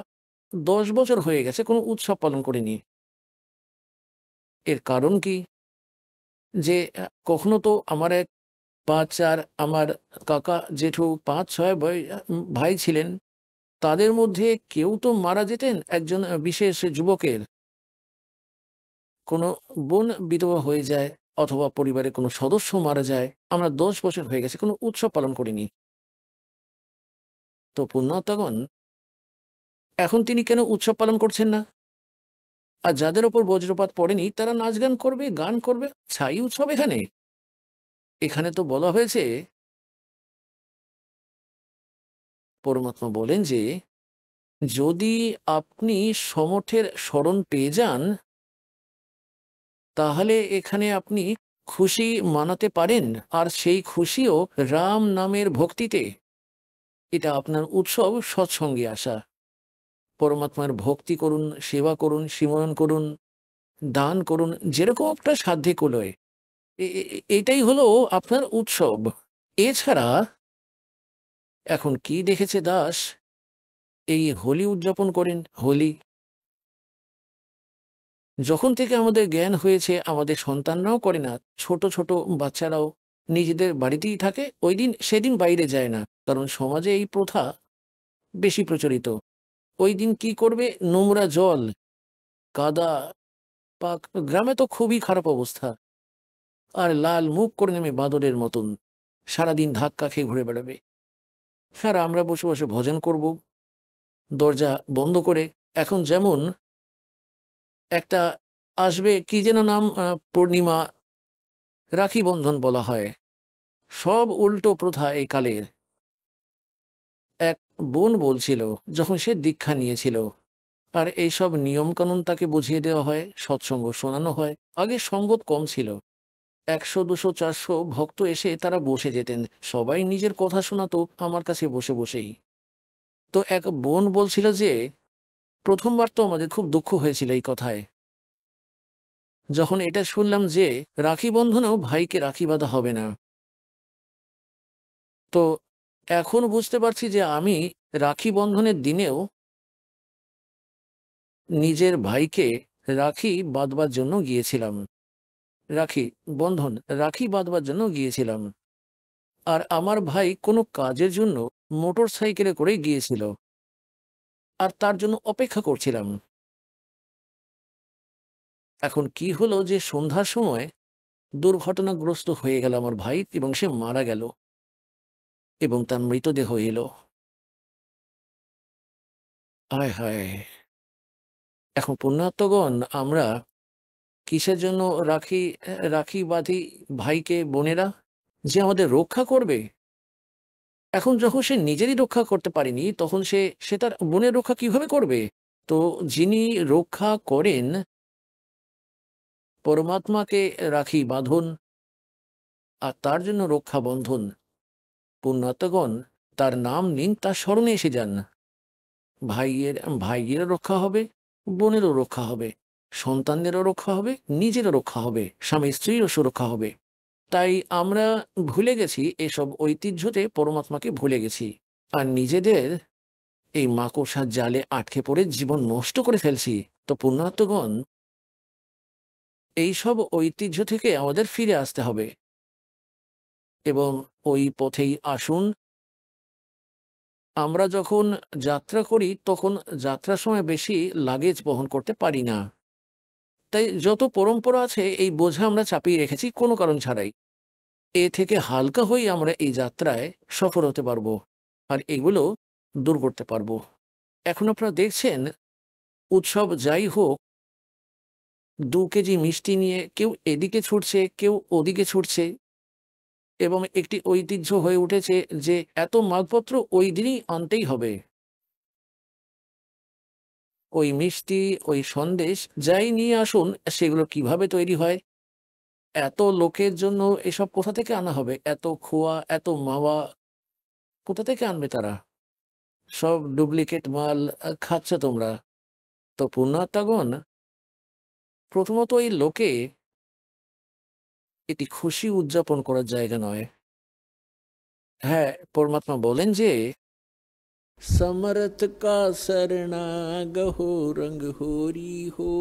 10 বছর হয়ে গেছে কোনো উৎসব পালন করিনি। এর কারণ কি? যে কখনো তো আমার এক 5-4 আমার কাকা জেঠু 5-6 ভাই ছিলেন, তাদের মধ্যে কেউ তো মারা যেতেন, একজন বিশেষ যুবকের কোনো বোন বিধবা হয়ে যায় অথবা পরিবারের কোনো সদস্য মারা যায়, আমরা 10 বছর হয়ে গেছে কোনো উৎসব পালন করিনি। তো পুণ্যাত্মাগণ এখন তিনি কেন উৎসব পালন করছেন না? আর যাদের ওপর বজ্রপাত পড়েনি তারা নাচ গান করবে, গান করবে, ছাই উৎসব এখানে। এখানে তো বলা হয়েছে, পরমাত্মা বলেন যে যদি আপনি সমর্থের শরণ পেয়ে যান তাহলে এখানে আপনি খুশি মানাতে পারেন, আর সেই খুশিও রাম নামের ভক্তিতে। এটা আপনার উৎসব, সৎসঙ্গে আসা। পরমাত্মার ভক্তি করুন, সেবা করুন, সিমরন করুন, দান করুন, যেরকম আপনার সাধ্যে কুলোয়। এটাই হলো আপনার উৎসব। এছাড়া এখন কি দেখেছে দাস, এই হোলি উদযাপন করেন। হোলি যখন থেকে আমাদের জ্ঞান হয়েছে, আমাদের সন্তানরাও করে না, ছোট ছোট বাচ্চারাও নিজেদের বাড়িতেই থাকে, ওই দিন সেদিন বাইরে যায় না, কারণ সমাজে এই প্রথা বেশি প্রচলিত। ওই দিন কি করবে? নোংরা জল, কাদা, পাক, গ্রামে তো খুবই খারাপ অবস্থা, আর লাল মুখ করে নেমে বাঁদরের মতন সারাদিন ধাক্কা খেয়ে ঘুরে বেড়াবে। আর আমরা বসে বসে ভজন করব দরজা বন্ধ করে। এখন যেমন একটা আসবে, কি যেন নাম, পূর্ণিমা, রাখি বন্ধন বলা হয়, সব উল্টো প্রথা এই কালের। এক বোন বলছিল যখন সে দীক্ষা নিয়েছিল, আর এইসব নিয়ম কানুন তাকে বুঝিয়ে দেওয়া হয়, সৎসঙ্গ শোনানো হয়। আগে সঙ্গত কম ছিল, 100, 200, 400 ভক্ত এসে তারা বসে যেতেন, সবাই নিজের কথা শোনাতো আমার কাছে বসে বসেই। তো এক বোন বলছিল যে প্রথমবার তো আমাদের খুব দুঃখ হয়েছিল এই কথায়, যখন এটা শুনলাম যে রাখি বন্ধনেও ভাইকে রাখি বাঁধা হবে না। তো এখন বুঝতে পারছি যে আমি রাখি বন্ধনের দিনেও নিজের ভাইকে রাখি বাঁধবার জন্য গিয়েছিলাম, রাখি বাঁধবার জন্য গিয়েছিলাম। আর আমার ভাই কোনো কাজের জন্য মোটর সাইকেলে করে গিয়েছিল, আর তার জন্য অপেক্ষা করছিলাম। এখন কি হলো যে সন্ধ্যার সময় দুর্ঘটনাগ্রস্ত হয়ে গেল আমার ভাই, এবং সে মারা গেল, এবং তার মৃতদেহ এলো। হায় হায়! এখন পুণ্যাত্মগণ আমরা কিসের জন্য রাখি রাখি বাঁধি ভাইকে, বোনেরা? যে আমাদের রক্ষা করবে। এখন যখন সে নিজেরই রক্ষা করতে পারেনি, তখন সে তার বোনের রক্ষা কিভাবে করবে? তো যিনি রক্ষা করেন, পরমাত্মাকে রাখি বাঁধন, আর তার জন্য রক্ষা বন্ধন। পুণ্যাত্মগণ তার নাম নিন, তার স্মরণে এসে যান। ভাইয়েরও রক্ষা হবে, বোনেরও রক্ষা হবে, সন্তানদেরও রক্ষা হবে, নিজেরও রক্ষা হবে, স্বামী স্ত্রীরও সুরক্ষা হবে। তাই আমরা ভুলে গেছি এসব ঐতিহ্যতে, পরমাত্মাকে ভুলে গেছি, আর নিজেদের এই মাকড়সার জালে আটকে পড়ে জীবন নষ্ট করে ফেলছি। তো পুণ্যাত্মগণ এইসব ঐতিহ্য থেকে আমাদের ফিরে আসতে হবে এবং ওই পথেই আসুন। আমরা যখন যাত্রা করি তখন যাত্রার সময় বেশি লাগেজ বহন করতে পারি না, তাই যত পরম্পরা আছে এই বোঝা আমরা চাপিয়ে রেখেছি কোনো কারণ ছাড়াই। এ থেকে হালকা হয়ে আমরা এই যাত্রায় সফল হতে পারবো আর এগুলো দূর করতে পারবো। এখন আপনারা দেখছেন উৎসব যাই হোক, 2 কেজি মিষ্টি নিয়ে কেউ এদিকে ছুটছে কেউ ওদিকে ছুটছে এবং একটি ঐতিহ্য হয়ে উঠেছে যে এত মালপত্র ওই দিনই আনতেই হবে। ওই মিষ্টি, ওই সন্দেশ যাই নিয়ে আসুন, সেগুলো কিভাবে তৈরি হয়, এত লোকের জন্য এসব কোথা থেকে আনা হবে, এত খোয়া এত মাওয়া কোথা থেকে আনবে তারা? সব ডুপ্লিকেট মাল খাচ্ছ তোমরা। তো পুণ্যাত্মাগণ, প্রথমত এই লোকে এটি খুশি উদযাপন করার জায়গা নয়। হ্যাঁ, পরমাত্মা বলেন যে समर्थ का सरना गहो रंग होरी हो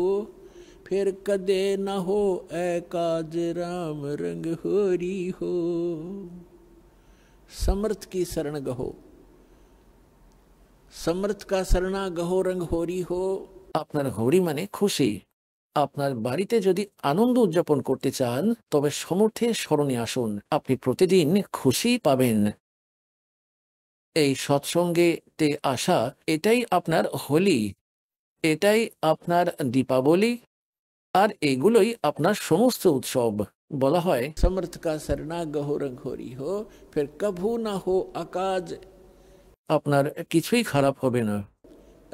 फिर कदे न हो एकाज राम रंग होरी हो। समर्थ की शरण गहो, समर्थ का शरणा गहो रंग होरी हो। আপনার হরি মানে খুশি। আপনার বাড়িতে যদি আনন্দ উদযাপন করতে চান তবে সমর্থের স্মরণে আসুন, আপনি প্রতিদিন খুশি পাবেন। এই সৎসঙ্গেতে আসা, এটাই আপনার হোলি, এটাই আপনার দীপাবলি, আর এগুলোই আপনার সমস্ত উৎসব। বলা হয় সমর্থ কা শরণা গহো রঙ্গ হরি হো ফির কভু না হো আকাজ। আপনার কিছুই খারাপ হবে না,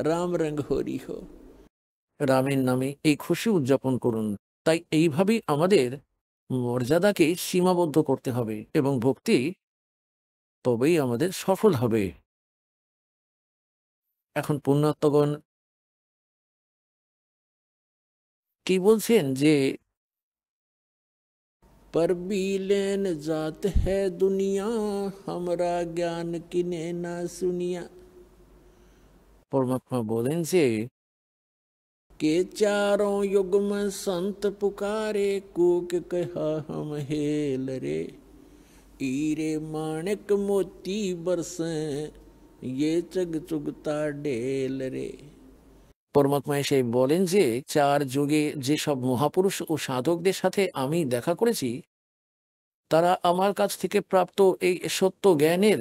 রাম রঙ্গ হরি হো, রামের নামে এই খুশি উদযাপন করুন। তাই এইভাবেই আমাদের মর্যাদাকে সীমাবদ্ধ করতে হবে এবং ভক্তি তবেই আমাদের সফল হবে। এখন পুণ্যাত্মগণ কি বলছেন যে पर भी लेन जात है दुनिया हमरा ज्ञान किने ना सुनिया। परमात्मा बोलें जे के चारों युग में संत पुकारे कूक कहा हम हेल रे हीरे माणिक मोती बरसे ये चग चुगता ढेल रे। পরমাত্মা এসে বলেন যে 4 যুগে যেসব মহাপুরুষ ও সাধকদের সাথে আমি দেখা করেছি তারা আমার কাছ থেকে প্রাপ্ত এই সত্য জ্ঞানের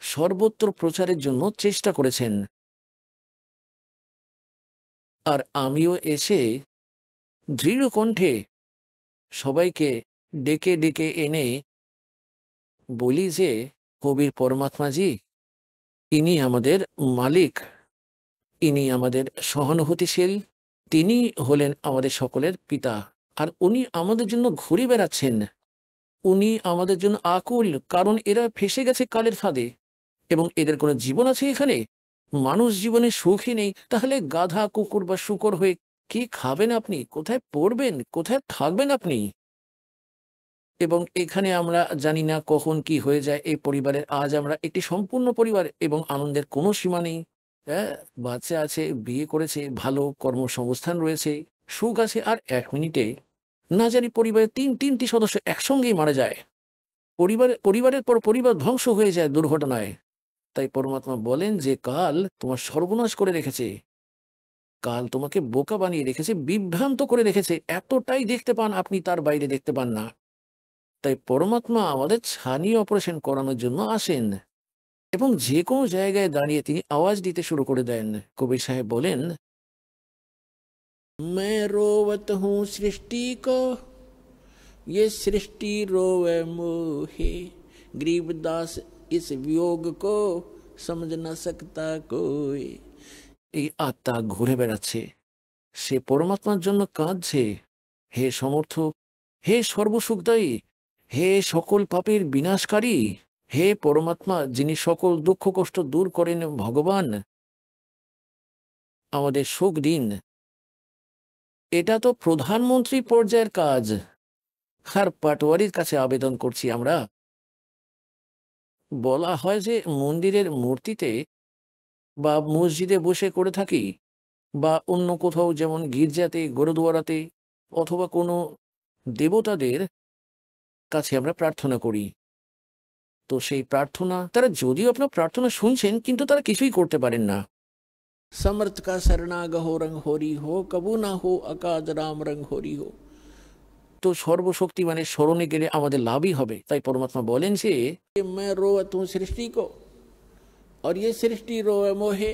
সর্বত্র প্রচারের জন্য চেষ্টা করেছেন। আর আমিও এসে দৃঢ় কণ্ঠে সবাইকে ডেকে ডেকে এনে বলি যে কবির পরমাত্মাজি ইনি আমাদের মালিক, ইনি আমাদের সহানুভূতিশীল, তিনি হলেন আমাদের সকলের পিতা, আর উনি আমাদের জন্য ঘুরে বেড়াচ্ছেন। উনি আমাদের জন্য আকুল, কারণ এরা ফেসে গেছে কালের ফাঁদে এবং এদের কোনো জীবন আছে এখানে? মানুষ জীবনে সুখই নেই, তাহলে গাধা কুকুর বা শূকর হয়ে কি খাবেন আপনি? কোথায় পড়বেন? কোথায় থাকবেন আপনি? এবং এখানে আমরা জানি না কখন কি হয়ে যায় এই পরিবারের। আজ আমরা একটি সম্পূর্ণ পরিবার এবং আনন্দের কোনো সীমা নেই। হ্যাঁ, বাচ্চা আছে, বিয়ে করেছে, ভালো কর্মসংস্থান রয়েছে, সুখ আছে, আর 1 মিনিটে না জানি পরিবারের 3টি সদস্য একসঙ্গেই মারা যায়। পরিবারের পর পরিবার ধ্বংস হয়ে যায় দুর্ঘটনায়। তাই পরমাত্মা বলেন যে কাল তোমার সর্বনাশ করে রেখেছে, কাল তোমাকে বোকা বানিয়ে রেখেছে, বিভ্রান্ত করে রেখেছে, এতটাই দেখতে পান আপনি, তার বাইরে দেখতে পান না। তাই পরমাত্মা আমাদের ছানি অপারেশন করানোর জন্য আসেন এবং যে কোনো জায়গায় দাঁড়িয়ে তিনি আওয়াজ দিতে শুরু করে দেন। কবির সাহেব বলেন, मैं रोवत हूँ सृष्टि को ये सृष्टि रोवे मोहे गरीबदास इस वियोग को समझ न सकता कोई। এই আত্মা ঘুরে বেড়াচ্ছে, সে পরমাত্মার জন্য কাঁদছে। হে সমর্থ, হে সর্বসুখদায়ী, হে সকল পাপের বিনাশকারী, হে পরমাত্মা যিনি সকল দুঃখ কষ্ট দূর করেন, ভগবান আমাদের সুখ দিন। এটা তো প্রধানমন্ত্রী পর্যায়ের কাজ, আর পাটোয়ারির কাছে আবেদন করছি আমরা। বলা হয় যে মন্দিরের মূর্তিতে বা মসজিদে বসে করে থাকি, বা অন্য কোথাও যেমন গির্জাতে, গুরুদুয়ারাতে অথবা কোনো দেবতাদের কাছে আমরা প্রার্থনা করি। তো সেই প্রার্থনা তারা যদিও আপনার প্রার্থনা শুনছেন কিন্তু তারা কিছুই করতে পারেন না। समर्थ का शरणाग हो रंग होरी हो कबू ना हो अकाज राम रंग होरी हो। তো সর্বশক্তিমানের স্মরণে গেলে আমাদের লাভই হবে। তাই পরমাত্মা বলেন যে मैं रोवत हूँ सृष्टि को और ये सृष्टि रोए मोहे।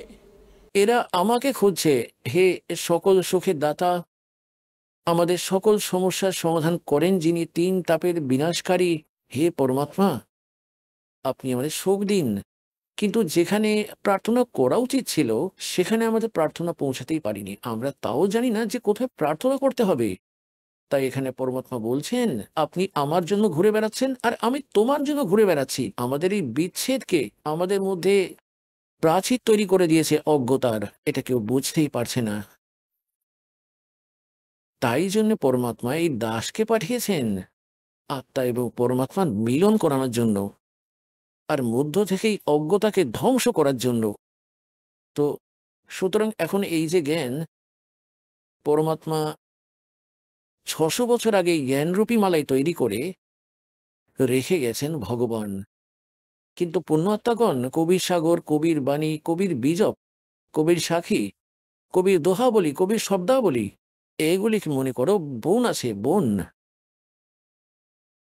এরা আমাকে খুঁজছে, হে সকল সুখের দাতা, আমাদের সকল সমস্যার সমাধান করেন যিনি তিন তাপের বিনাশকারী। হে পরমাত্মা, আপনি আমাদের সুখ দিন। কিন্তু যেখানে প্রার্থনা করা উচিত ছিল সেখানে আমাদের প্রার্থনা পৌঁছাতেই পারিনি। আমরা তাও জানি না যে কোথায় প্রার্থনা করতে হবে। তাই এখানে পরমাত্মা বলছেন, আপনি আমার জন্য ঘুরে বেড়াচ্ছেন আর আমি তোমার জন্য ঘুরে বেড়াচ্ছি। আমাদের এই বিচ্ছেদকে আমাদের মধ্যে প্রাচীর তৈরি করে দিয়েছে অজ্ঞতার, এটা কেউ বুঝতেই পারছে না। তাই জন্য পরমাত্মা এই দাসকে পাঠিয়েছেন আত্মা এবং পরমাত্মার মিলন করানোর জন্য, আর মধ্য থেকেই অজ্ঞতাকে ধ্বংস করার জন্য। তো সুতরাং এখন এই যে জ্ঞান, পরমাত্মা 600 বছর আগে জ্ঞানরূপী মালাই তৈরি করে রেখে গেছেন ভগবান। কিন্তু পুণ্যাত্মাগণ কবির সাগর, কবির বাণী, কবির বীজক, কবির সাক্ষী, কবির দোহাবলি, কবির শব্দাবলী, এগুলিকে মনে করো বন আছে, বন,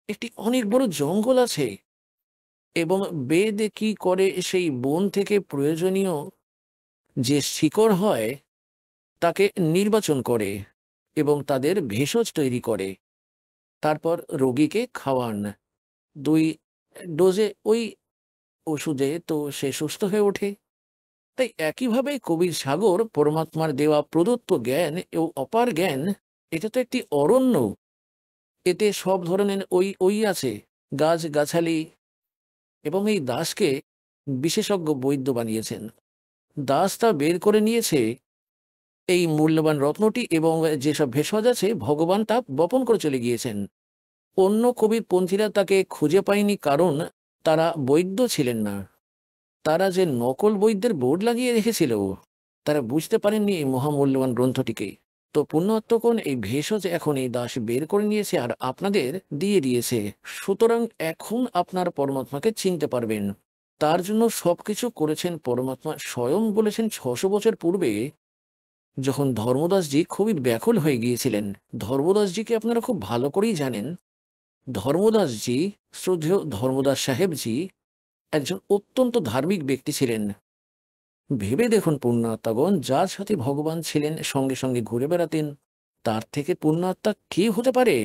একটি অনেক বড় জঙ্গল আছে এবং বেদ কি করে সেই বন থেকে প্রয়োজনীয় যে শিকড় হয় তাকে নির্বাচন করে এবং তাদের ভেষজ তৈরি করে, তারপর রোগীকে খাওয়ান 2 ডোজে ওই ওষুধে, তো সে সুস্থ হয়ে ওঠে। তাই একইভাবে কবির সাগর পরমাত্মার দেওয়া প্রদত্ত জ্ঞান ও অপার জ্ঞান, এটা তো একটি অরণ্য। এতে সব ধরনের ওই ওই আছে, গাছ গাছালি, এবং এই দাসকে বিশেষজ্ঞ বৈদ্য বানিয়েছেন। দাস তা বের করে নিয়েছে এই মূল্যবান রত্নটি, এবং যেসব ভেষজ আছে ভগবান তা বপন করে চলে গিয়েছেন। অন্য কবির পন্থীরা তাকে খুঁজে পায়নি, কারণ তারা বৈদ্য ছিলেন না। তারা যে নকল বৈদ্যের বোর্ড লাগিয়ে রেখেছিল, তারা বুঝতে পারেননি এই মহামূল্যবান গ্রন্থটিকে। তো পুণ্যাত্মগণ এই ভেষজ এখন এই দাস বের করে নিয়েছে আর আপনাদের দিয়ে দিয়েছে। সুতরাং এখন আপনার পরমাত্মাকে চিনতে পারবেন। তার জন্য সবকিছু করেছেন পরমাত্মা স্বয়ং। বলেছেন 600 বছর পূর্বে যখন ধর্মদাসজি খুবই ব্যাকুল হয়ে গিয়েছিলেন। ধর্মদাসজিকে আপনারা খুব ভালো করেই জানেন। ধর্মদাসজি, শ্রদ্ধেয় ধর্মদাস সাহেবজি, একজন অত্যন্ত ধার্মিক ব্যক্তি ছিলেন। ভেবে দেখুন পুণ্যাত্মাগণ, যার সাথে ভগবান ছিলেন, সঙ্গে সঙ্গে ঘুরে বেড়াতেন, তার থেকে পুণ্যাত্মা কে হতে পারে?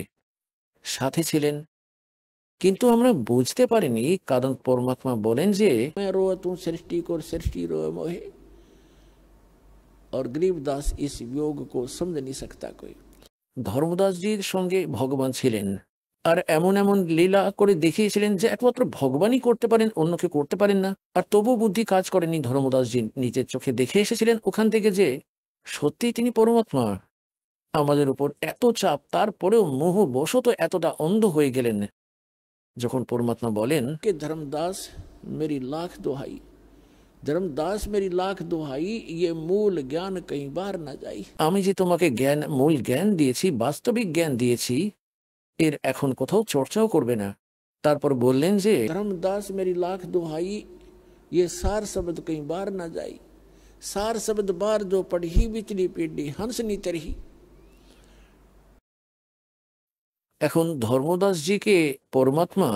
সাথে ছিলেন, কিন্তু আমরা বুঝতে পারিনি, কারণ পরমাত্মা বলেন যে সৃষ্টি কর সৃষ্টি রো মোহে और गरीबदास इस योग को समझ नहीं सकता कोई। ধর্মদাসজির সঙ্গে ভগবান ছিলেন আর এমন এমন লীলা করে দেখিয়েছিলেন যে একমাত্র ভগবানই করতে পারেন, অন্য কেউ করতে পারেন না। আর তবু বুদ্ধি কাজ করেনি। ধর্মদাসজি নিজের চোখে দেখে এসেছিলেন ওখান থেকে যে সত্যিই তিনি পরমাত্মা। আমাদের উপর এত চাপ, তারপরেও মোহবশত এতটা অন্ধ হয়ে গেলেন। যখন পরমাত্মা বলেন কে ধর্মদাস মেরি লাখ দোহাই, ধর্মদাস মেরি লাখ দোহাই, ইয়ে মূল জ্ঞান কই বার না যাই। আমি যে তোমাকে জ্ঞান, মূল জ্ঞান দিয়েছি, বাস্তবিক জ্ঞান দিয়েছি, এর এখন কোথাও চর্চাও করবে না। তারপর বললেন যে ধর্মদাস মেরি লাখ দোহাই, ইয়ে সার শব্দ কই বার না যাই, সার শব্দ বার जो पढ़ी बिचली पेडी हंसनी तरही। এখন ধর্মদাসজিকে পরমাত্মা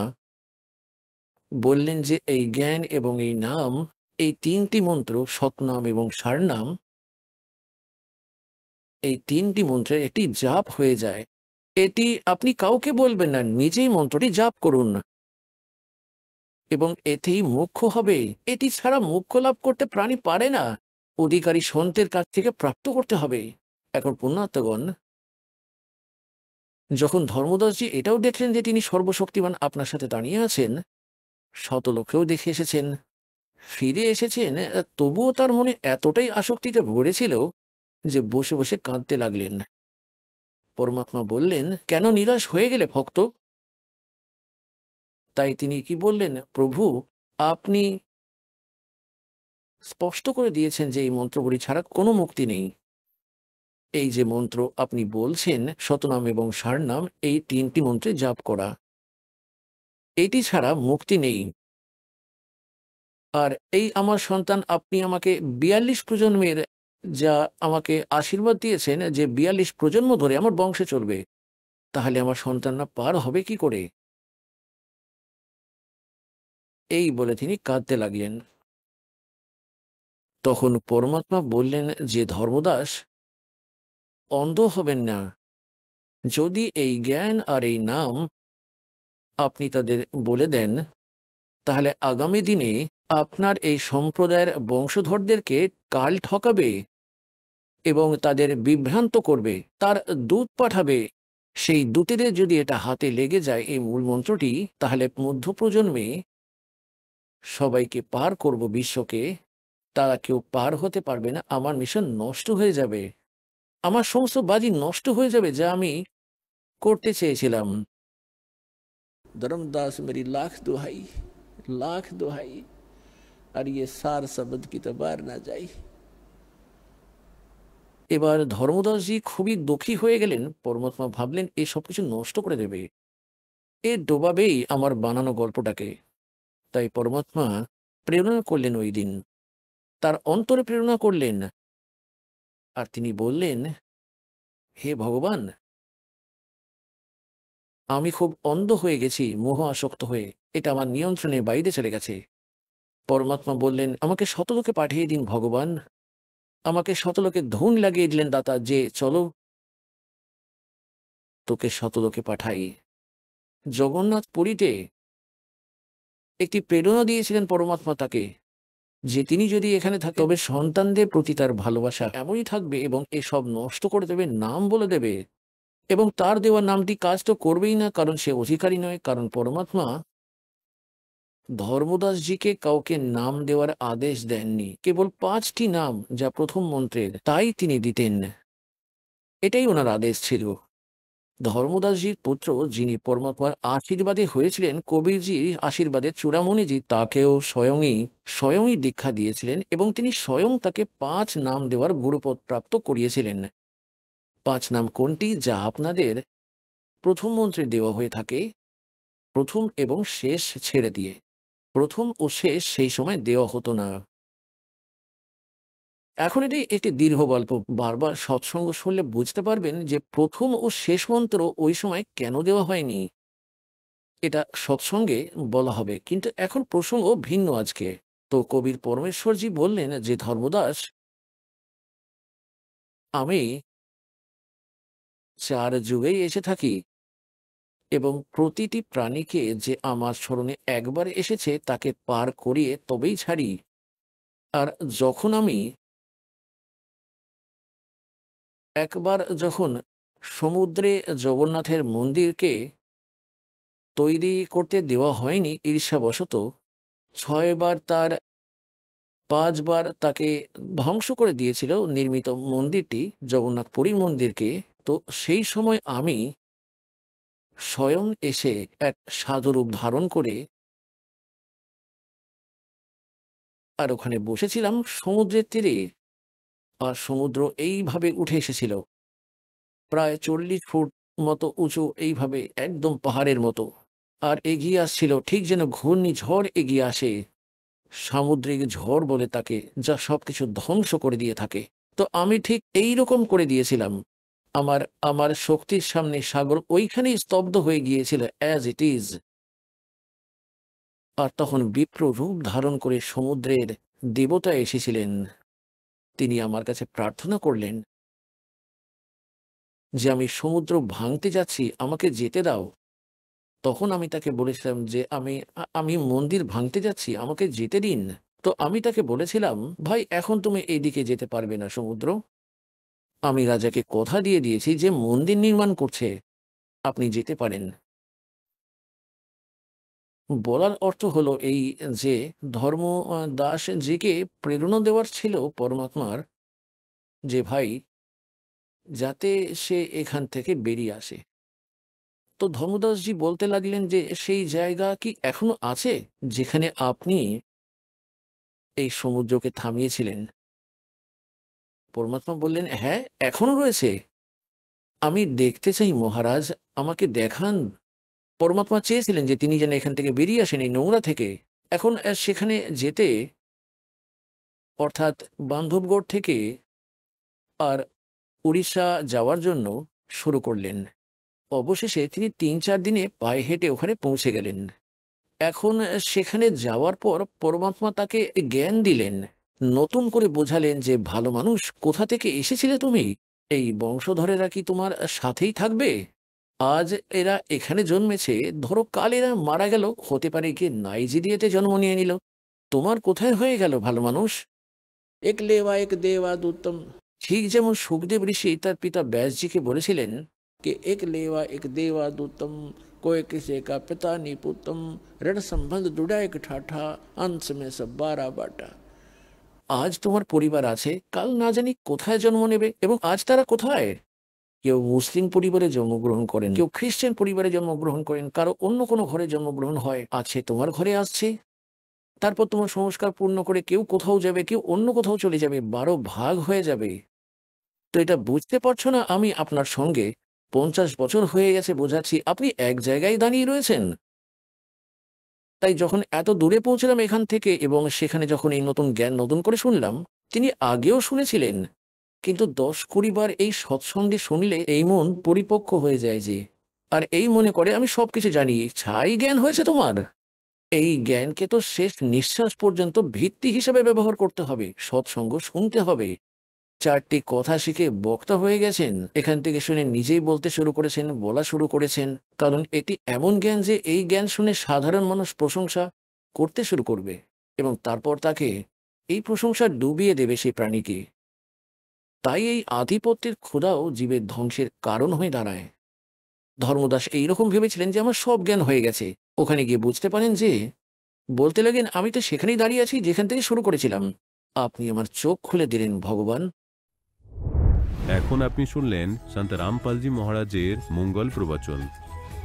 বললেন যে এই জ্ঞান এবং এই নাম, এই তিনটি মন্ত্র, সৎনাম এবং সারনাম, এই তিনটি মন্ত্রের একটি জাপ হয়ে যায়। এটি আপনি কাউকে বলবেন না, নিজেই মন্ত্রটি জাপ করুন এবং এতেই মোক্ষ হবে। এটি ছাড়া মোক্ষ লাভ করতে প্রাণী পারে না, অধিকারী সন্তের কাছ থেকে প্রাপ্ত করতে হবে। এখন পুণ্যাত্মগণ, যখন ধর্মদাসজি এটাও দেখলেন যে তিনি সর্বশক্তিমান আপনার সাথে দাঁড়িয়ে আছেন, শতলোকেও দেখে এসেছেন, ফিরে এসেছেন, তবুও তার মনে এতটাই আসক্তিতে ভরেছিল যে বসে বসে কাঁদতে লাগলেন। পরমাত্মা বললেন, কেন নিরাশ হয়ে গেলে ভক্ত? তাই তিনি কি বললেন, প্রভু আপনি স্পষ্ট করে দিয়েছেন যে এই মন্ত্রগুলি ছাড়া কোনো মুক্তি নেই। এই যে মন্ত্র আপনি বলছেন, শতনাম এবং সারনাম, এই 3টি মন্ত্রে জাপ করা, এটি ছাড়া মুক্তি নেই। আর এই আমার সন্তান, আপনি আমাকে 42 প্রজন্মের যা আমাকে আশীর্বাদ দিয়েছেন যে 42 প্রজন্ম ধরে আমার বংশে চলবে, তাহলে আমার সন্তানরা পার হবে কি করে? এই বলে তিনি কাঁদতে লাগলেন। তখন পরমাত্মা বললেন যে, ধর্মদাস, অন্ধ হবেন না। যদি এই জ্ঞান আর এই নাম আপনি তাদের বলে দেন, তাহলে আগামী দিনে আপনার এই সম্প্রদায়ের বংশধরদেরকে কাল ঠকাবে এবং তাদের বিভ্রান্ত করবে। তার দূত পাঠাবে, সেই দূতেদের যদি এটা হাতে লেগে যায় এই মূল মন্ত্রটি, তাহলে মধ্য প্রজন্মে সবাইকে পার করব বিশ্বকে, তারা কেউ পার হতে পারবে না। আমার মিশন নষ্ট হয়ে যাবে, আমার সমস্ত বাজি নষ্ট হয়ে যাবে যা আমি করতে চেয়েছিলাম। धर्मदास मेरी लाख दुहाई और ये सार शब्द की तो बार ना जाई। এবার ধর্মদাসজি খুবই দুঃখী হয়ে গেলেন। পরমাত্মা ভাবলেন এ সবকিছু নষ্ট করে দেবে, এ ডোবাবেই আমার বানানো গল্পটাকে। তাই পরমাত্মা প্রেরণা করলেন ওই দিন, তার অন্তরে প্রেরণা করলেন, আর তিনি বললেন, হে ভগবান, আমি খুব অন্ধ হয়ে গেছি, মোহ আসক্ত হয়ে, এটা আমার নিয়ন্ত্রণের বাইরে চলে গেছে। পরমাত্মা বললেন, আমাকে শতলোকে পাঠিয়ে দিন ভগবান, আমাকে শতলোকে ধুন লাগিয়ে দিলেন দাতা, যে চলো তোকে শতলোকে পাঠাই। জগন্নাথ পুরীতে একটি প্রেরণা দিয়েছিলেন পরমাত্মা তাকে, যে তিনি যদি এখানে থাকে তবে সন্তানদের প্রতি তার ভালোবাসা এমনই থাকবে এবং এসব নষ্ট করে দেবে, নাম বলে দেবে, এবং তার দেওয়া নামটি কাজ তো করবেই না, কারণ সে অধিকারী নয়। কারণ পরমাত্মা ধর্মদাসজিকে কাউকে নাম দেওয়ার আদেশ দেননি, কেবল 5টি নাম যা প্রথম মন্ত্রের, তাই তিনি দিতেন। এটাই ওনার আদেশ ছিল। ধর্মদাসজির পুত্র, যিনি পরমাত্মার আশীর্বাদে হয়েছিলেন, কবিরজির আশীর্বাদে চূড়ামণিজি তাকেও স্বয়ংই দীক্ষা দিয়েছিলেন এবং তিনি স্বয়ং তাকে 5 নাম দেওয়ার গুরুপদ প্রাপ্ত করিয়েছিলেন। 5 নাম কোনটি, যা আপনাদের প্রথম মন্ত্রে দেওয়া হয়ে থাকে, প্রথম এবং শেষ ছেড়ে দিয়ে। প্রথম ও শেষ সেই সময় দেওয়া হতো না। এখন এটি একটি দীর্ঘ গল্প, বারবার সৎসঙ্গ শুনলে বুঝতে পারবেন যে প্রথম ও শেষ মন্ত্র ওই সময় কেন দেওয়া হয়নি, এটা সৎসঙ্গে বলা হবে। কিন্তু এখন প্রসঙ্গ ভিন্ন আজকে। তো কবির পরমেশ্বরজি বললেন যে, ধর্মদাস, আমি 4 যুগেই এসে থাকি এবং প্রতিটি প্রাণীকে যে আমার স্মরণে একবার এসেছে তাকে পার করিয়ে তবেই ছাড়ি। আর যখন আমি যখন সমুদ্রে জগন্নাথের মন্দিরকে তৈরি করতে দেওয়া হয়নি ঈর্ষাবশত, 6 বার 5 বার তাকে ধ্বংস করে দিয়েছিল নির্মিত মন্দিরটি, জগন্নাথ পুরীর মন্দিরকে। তো সেই সময় আমি স্বয়ং এসে এক সাধুরূপ ধারণ করে আর ওখানে বসেছিলাম সমুদ্রের তীরে, আর সমুদ্র এইভাবে উঠে এসেছিল প্রায় 40 ফুট মতো উঁচু, এইভাবে একদম পাহাড়ের মতো, আর এগিয়ে আসছিল ঠিক যেন ঘূর্ণিঝড় এগিয়ে আসে, সামুদ্রিক ঝড় বলে তাকে, যা সবকিছু ধ্বংস করে দিয়ে থাকে। তো আমি ঠিক এই রকম করে দিয়েছিলাম। আমার শক্তির সামনে সাগর ওইখানেই স্তব্ধ হয়ে গিয়েছিল, অ্যাজ ইট ইজ। আর তখন বিপ্র রূপ ধারণ করে সমুদ্রের দেবতা এসেছিলেন। তিনি আমার কাছে প্রার্থনা করলেন যে, আমি সমুদ্র ভাঙতে যাচ্ছি, আমাকে যেতে দাও। তখন আমি তাকে বলেছিলাম যে, আমি মন্দির ভাঙতে যাচ্ছি, আমাকে যেতে দিন। তো আমি তাকে বলেছিলাম, ভাই, এখন তুমি এইদিকে যেতে পারবে না সমুদ্র, আমি রাজাকে কথা দিয়ে দিয়েছি যে মন্দির নির্মাণ করছে, আপনি যেতে পারেন। বলার অর্থ হলো এই যে, দাসজিকে প্রেরণা দেওয়ার ছিল পরমাত্মার, যে ভাই, যাতে সে এখান থেকে বেরিয়ে আসে। তো ধর্মদাসজি বলতে লাগলেন যে, সেই জায়গা কি এখনো আছে যেখানে আপনি এই সমুদ্রকে থামিয়েছিলেন? পরমাত্মা বললেন, হ্যাঁ, এখনো রয়েছে। আমি দেখতে চাই মহারাজ, আমাকে দেখান। পরমাত্মা চেয়েছিলেন যে তিনি যেন এখান থেকে বেরিয়ে আসেন, এই নোংরা থেকে। এখন সেখানে যেতে, অর্থাৎ বান্ধবগড় থেকে আর উড়িষ্যা যাওয়ার জন্য শুরু করলেন। অবশেষে তিনি ৩-৪ দিনে পায়ে হেঁটে ওখানে পৌঁছে গেলেন। এখন সেখানে যাওয়ার পর পরমাত্মা তাকে জ্ঞান দিলেন, নতুন করে বোঝালেন যে ভালো মানুষ, কোথা থেকে এসেছিলে তুমি? এই বংশধরেরা কি তোমার সাথেই থাকবে? আজ এরা এখানে জন্মেছে, ধরো কাল এরা মারা গেল, হতে পারে গিয়ে নাইজেরিয়াতে জন্ম নিয়ে নিল। তোমার কোথায় হয়ে গেল ভালো মানুষ? এক লেওয়া এক দেওয়া দুত্তম। ঠিক যেমন সুখদেব ঋষি তার পিতা ব্যাসজিকে বলেছিলেন कि एक लेवा एक देवा दूतम, कोई किसी का पिता निपुतम, ऋण संबंध जुड़ा एक ठाठा, अंश में सब 12 बाटा। আজ তোমার পরিবার আছে, কাল না জানি কোথায় জন্ম নেবে, এবং আজ তারা কোথায়? কেউ মুসলিম পরিবারে জন্মগ্রহণ করেন, কেউ খ্রিস্টান পরিবারে জন্মগ্রহণ করেন, কারো অন্য কোনো ঘরে জন্মগ্রহণ হয়, আছে তোমার ঘরে আসছে। তারপর তোমার সংস্কার পূর্ণ করে কেউ কোথাও যাবে, কেউ অন্য কোথাও চলে যাবে, 12 ভাগ হয়ে যাবে। তো এটা বুঝতে পারছো না? আমি আপনার সঙ্গে 50 বছর হয়ে গেছে বোঝাচ্ছি, আপনি এক জায়গায় দাঁড়িয়ে রয়েছেন। তাই যখন এত দূরে পৌঁছলাম এখান থেকে, এবং সেখানে যখন এই নতুন জ্ঞান নতুন করে শুনলাম, তিনি আগেও শুনেছিলেন, কিন্তু 10-20 বার এই সৎসঙ্গে শুনলে এই মন পরিপক্ক হয়ে যায় যে, আর এই মনে করে আমি সবকিছু জানি। ছাই জ্ঞান হয়েছে তোমার। এই জ্ঞানকে তো শেষ নিঃশ্বাস পর্যন্ত ভিত্তি হিসেবে ব্যবহার করতে হবে, সৎসঙ্গ শুনতে হবে। 4টি কথা শিখে বক্তা হয়ে গেছেন, এখান থেকে শুনে নিজেই বলতে শুরু করেছেন, বলা শুরু করেছেন, কারণ এটি এমন জ্ঞান যে এই জ্ঞান শুনে সাধারণ মানুষ প্রশংসা করতে শুরু করবে, এবং তারপর তাকে এই প্রশংসা ডুবিয়ে দেবে সেই প্রাণীকে। তাই এই আধিপত্যের ক্ষুধাও জীবের ধ্বংসের কারণ হয়ে দাঁড়ায়। ধর্মদাস এইরকম ভেবেছিলেন যে আমার সব জ্ঞান হয়ে গেছে। ওখানে গিয়ে বুঝতে পারেন যে, বলতে লাগেন, আমি তো সেখানেই দাঁড়িয়ে আছি যেখান থেকে শুরু করেছিলাম। আপনি আমার চোখ খুলে দিলেন ভগবান। এখন আপনি শুনলেন সন্ত রামপালজি মহারাজের মঙ্গল প্রবচন।